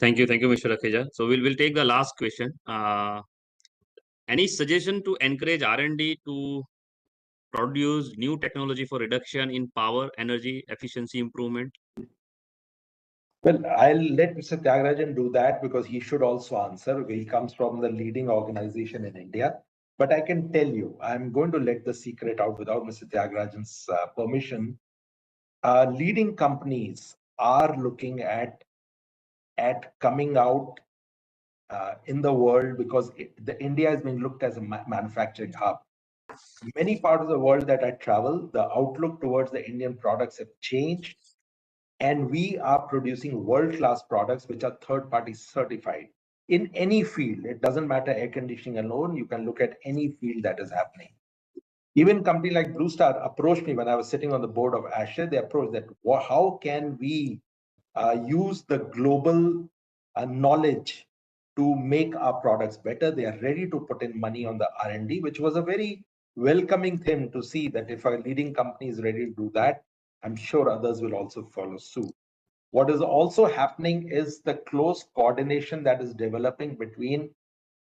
Thank you, Mr. Rakheja. So we'll take the last question. Any suggestion to encourage R&D to produce new technology for reduction in power, energy, efficiency improvement? Well, I'll let Mr. Tyagarajan do that because he should also answer. He comes from the leading organization in India. But I can tell you, I'm going to let the secret out without Mr. Tyagarajan's permission. Leading companies are looking at coming out in the world because India has been looked as a manufacturing hub. Many parts of the world that I travel, the outlook towards the Indian products have changed. And we are producing world-class products which are third-party certified in any field. It doesn't matter air conditioning alone. You can look at any field that is happening. Even a company like Blue Star approached me when I was sitting on the board of ASHRAE. They approached that, how can we use the global knowledge to make our products better? They are ready to put in money on the R&D, which was a very welcoming thing to see that if a leading company is ready to do that, I'm sure others will also follow suit. What is also happening is the close coordination that is developing between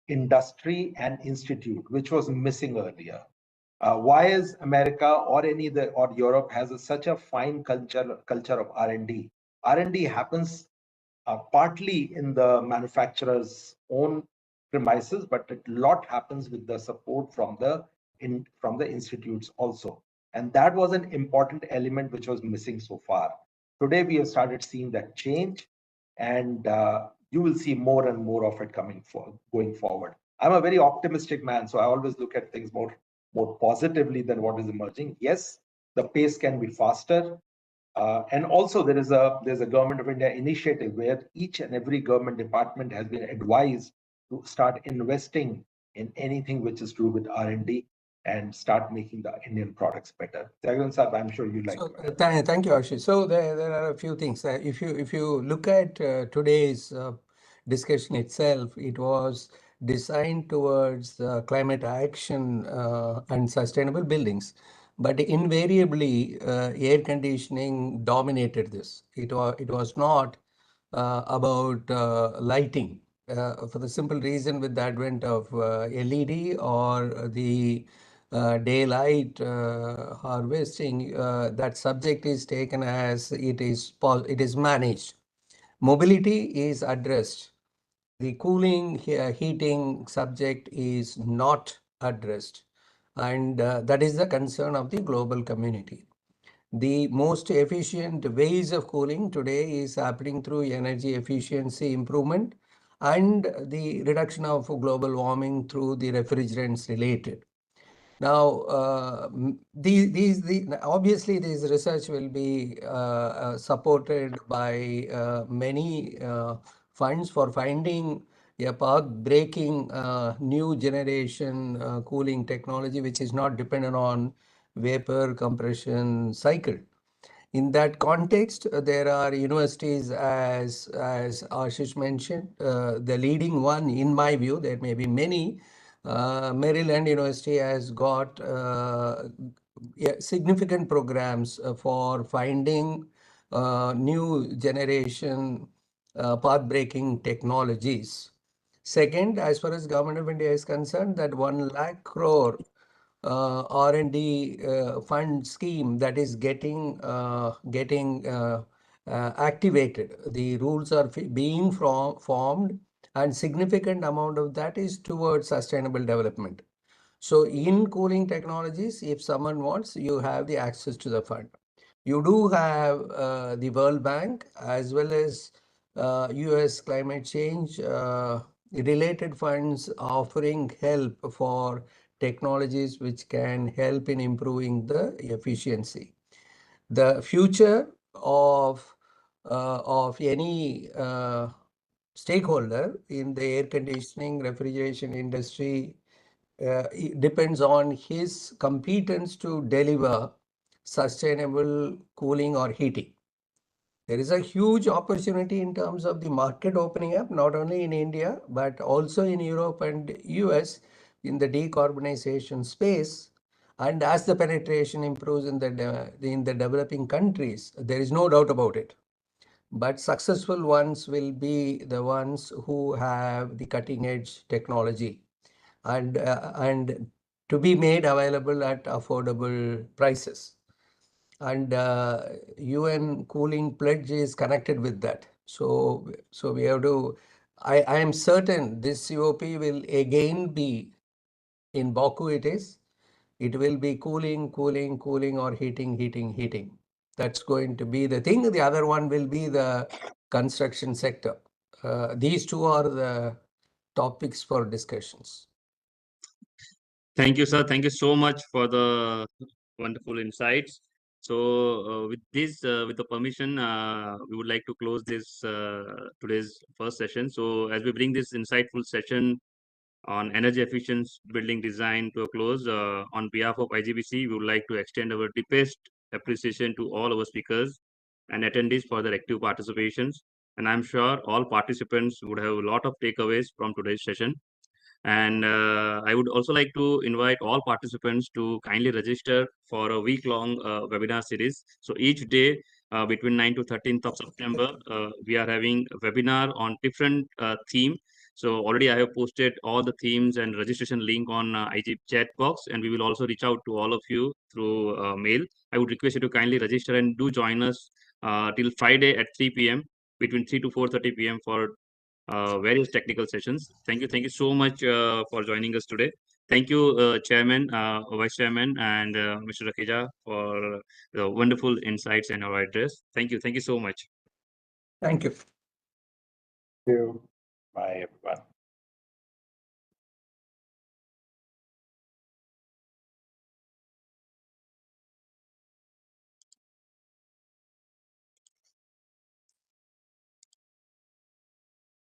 industry and institute, which was missing earlier. Why is America or Europe has such a fine culture of R&D? R&D happens partly in the manufacturer's own premises, but a lot happens with the support from the institutes also. And that was an important element which was missing so far. Today, we have started seeing that change, and you will see more and more of it going forward. I'm a very optimistic man, so I always look at things more positively than what is emerging. Yes, the pace can be faster. And also there's a Government of India initiative where each and every government department has been advised to start investing in anything which is to do with R&D and start making the Indian products better. Tyagarajan sir, I'm sure you'd like to. Thank you, Ashish. So there are a few things. If you look at today's discussion itself, it was designed towards climate action and sustainable buildings. But invariably, air conditioning dominated this. It was not about lighting, for the simple reason with the advent of LED or the daylight harvesting, that subject is taken as it is managed. Mobility is addressed. The cooling, heating subject is not addressed. And that is the concern of the global community. The most efficient ways of cooling today is happening through energy efficiency improvement and the reduction of global warming through the refrigerants related. Now, obviously, this research will be supported by many funds for finding a path-breaking new generation cooling technology, which is not dependent on vapor compression cycle. In that context, there are universities, as Ashish mentioned, the leading one, in my view, there may be many. Maryland University has got significant programs for finding new generation path-breaking technologies. Second, as far as Government of India is concerned, that 1 lakh crore R&D fund scheme that is getting activated. The rules are being formed, and significant amount of that is towards sustainable development. So in cooling technologies, if someone wants, you have the access to the fund. You do have the World Bank as well as US climate change related funds offering help for technologies which can help in improving the efficiency. The future of any stakeholder in the air conditioning refrigeration industry it depends on his competence to deliver sustainable cooling or heating. There is a huge opportunity in terms of the market opening up, not only in India, but also in Europe and US in the decarbonization space. And as the penetration improves in the developing countries, there is no doubt about it. But successful ones will be the ones who have the cutting edge technology and to be made available at affordable prices. And UN cooling pledge is connected with that. So we have to, I am certain this COP will again be in Baku it will be cooling or heating. That's going to be the thing. The other one will be the construction sector. These two are the topics for discussions. Thank you, sir. Thank you so much for the wonderful insights. So, with this, with the permission, we would like to close this today's first session. So, as we bring this insightful session on energy efficient building design to a close, on behalf of IGBC, we would like to extend our deepest appreciation to all our speakers and attendees for their active participations. And I'm sure all participants would have a lot of takeaways from today's session. And I would also like to invite all participants to kindly register for a week-long webinar series. So each day between 9 to 13th of September, we are having a webinar on different theme. So already I have posted all the themes and registration link on IG chat box, and we will also reach out to all of you through mail. I would request you to kindly register and do join us till Friday at 3 p.m. between 3 to 4:30 p.m. for various technical sessions. Thank you so much for joining us today. Thank you, Chairman, Vice Chairman, and Mr. Rakeja for the wonderful insights and our address. Thank you so much. Thank you. Thank you. Bye, everyone.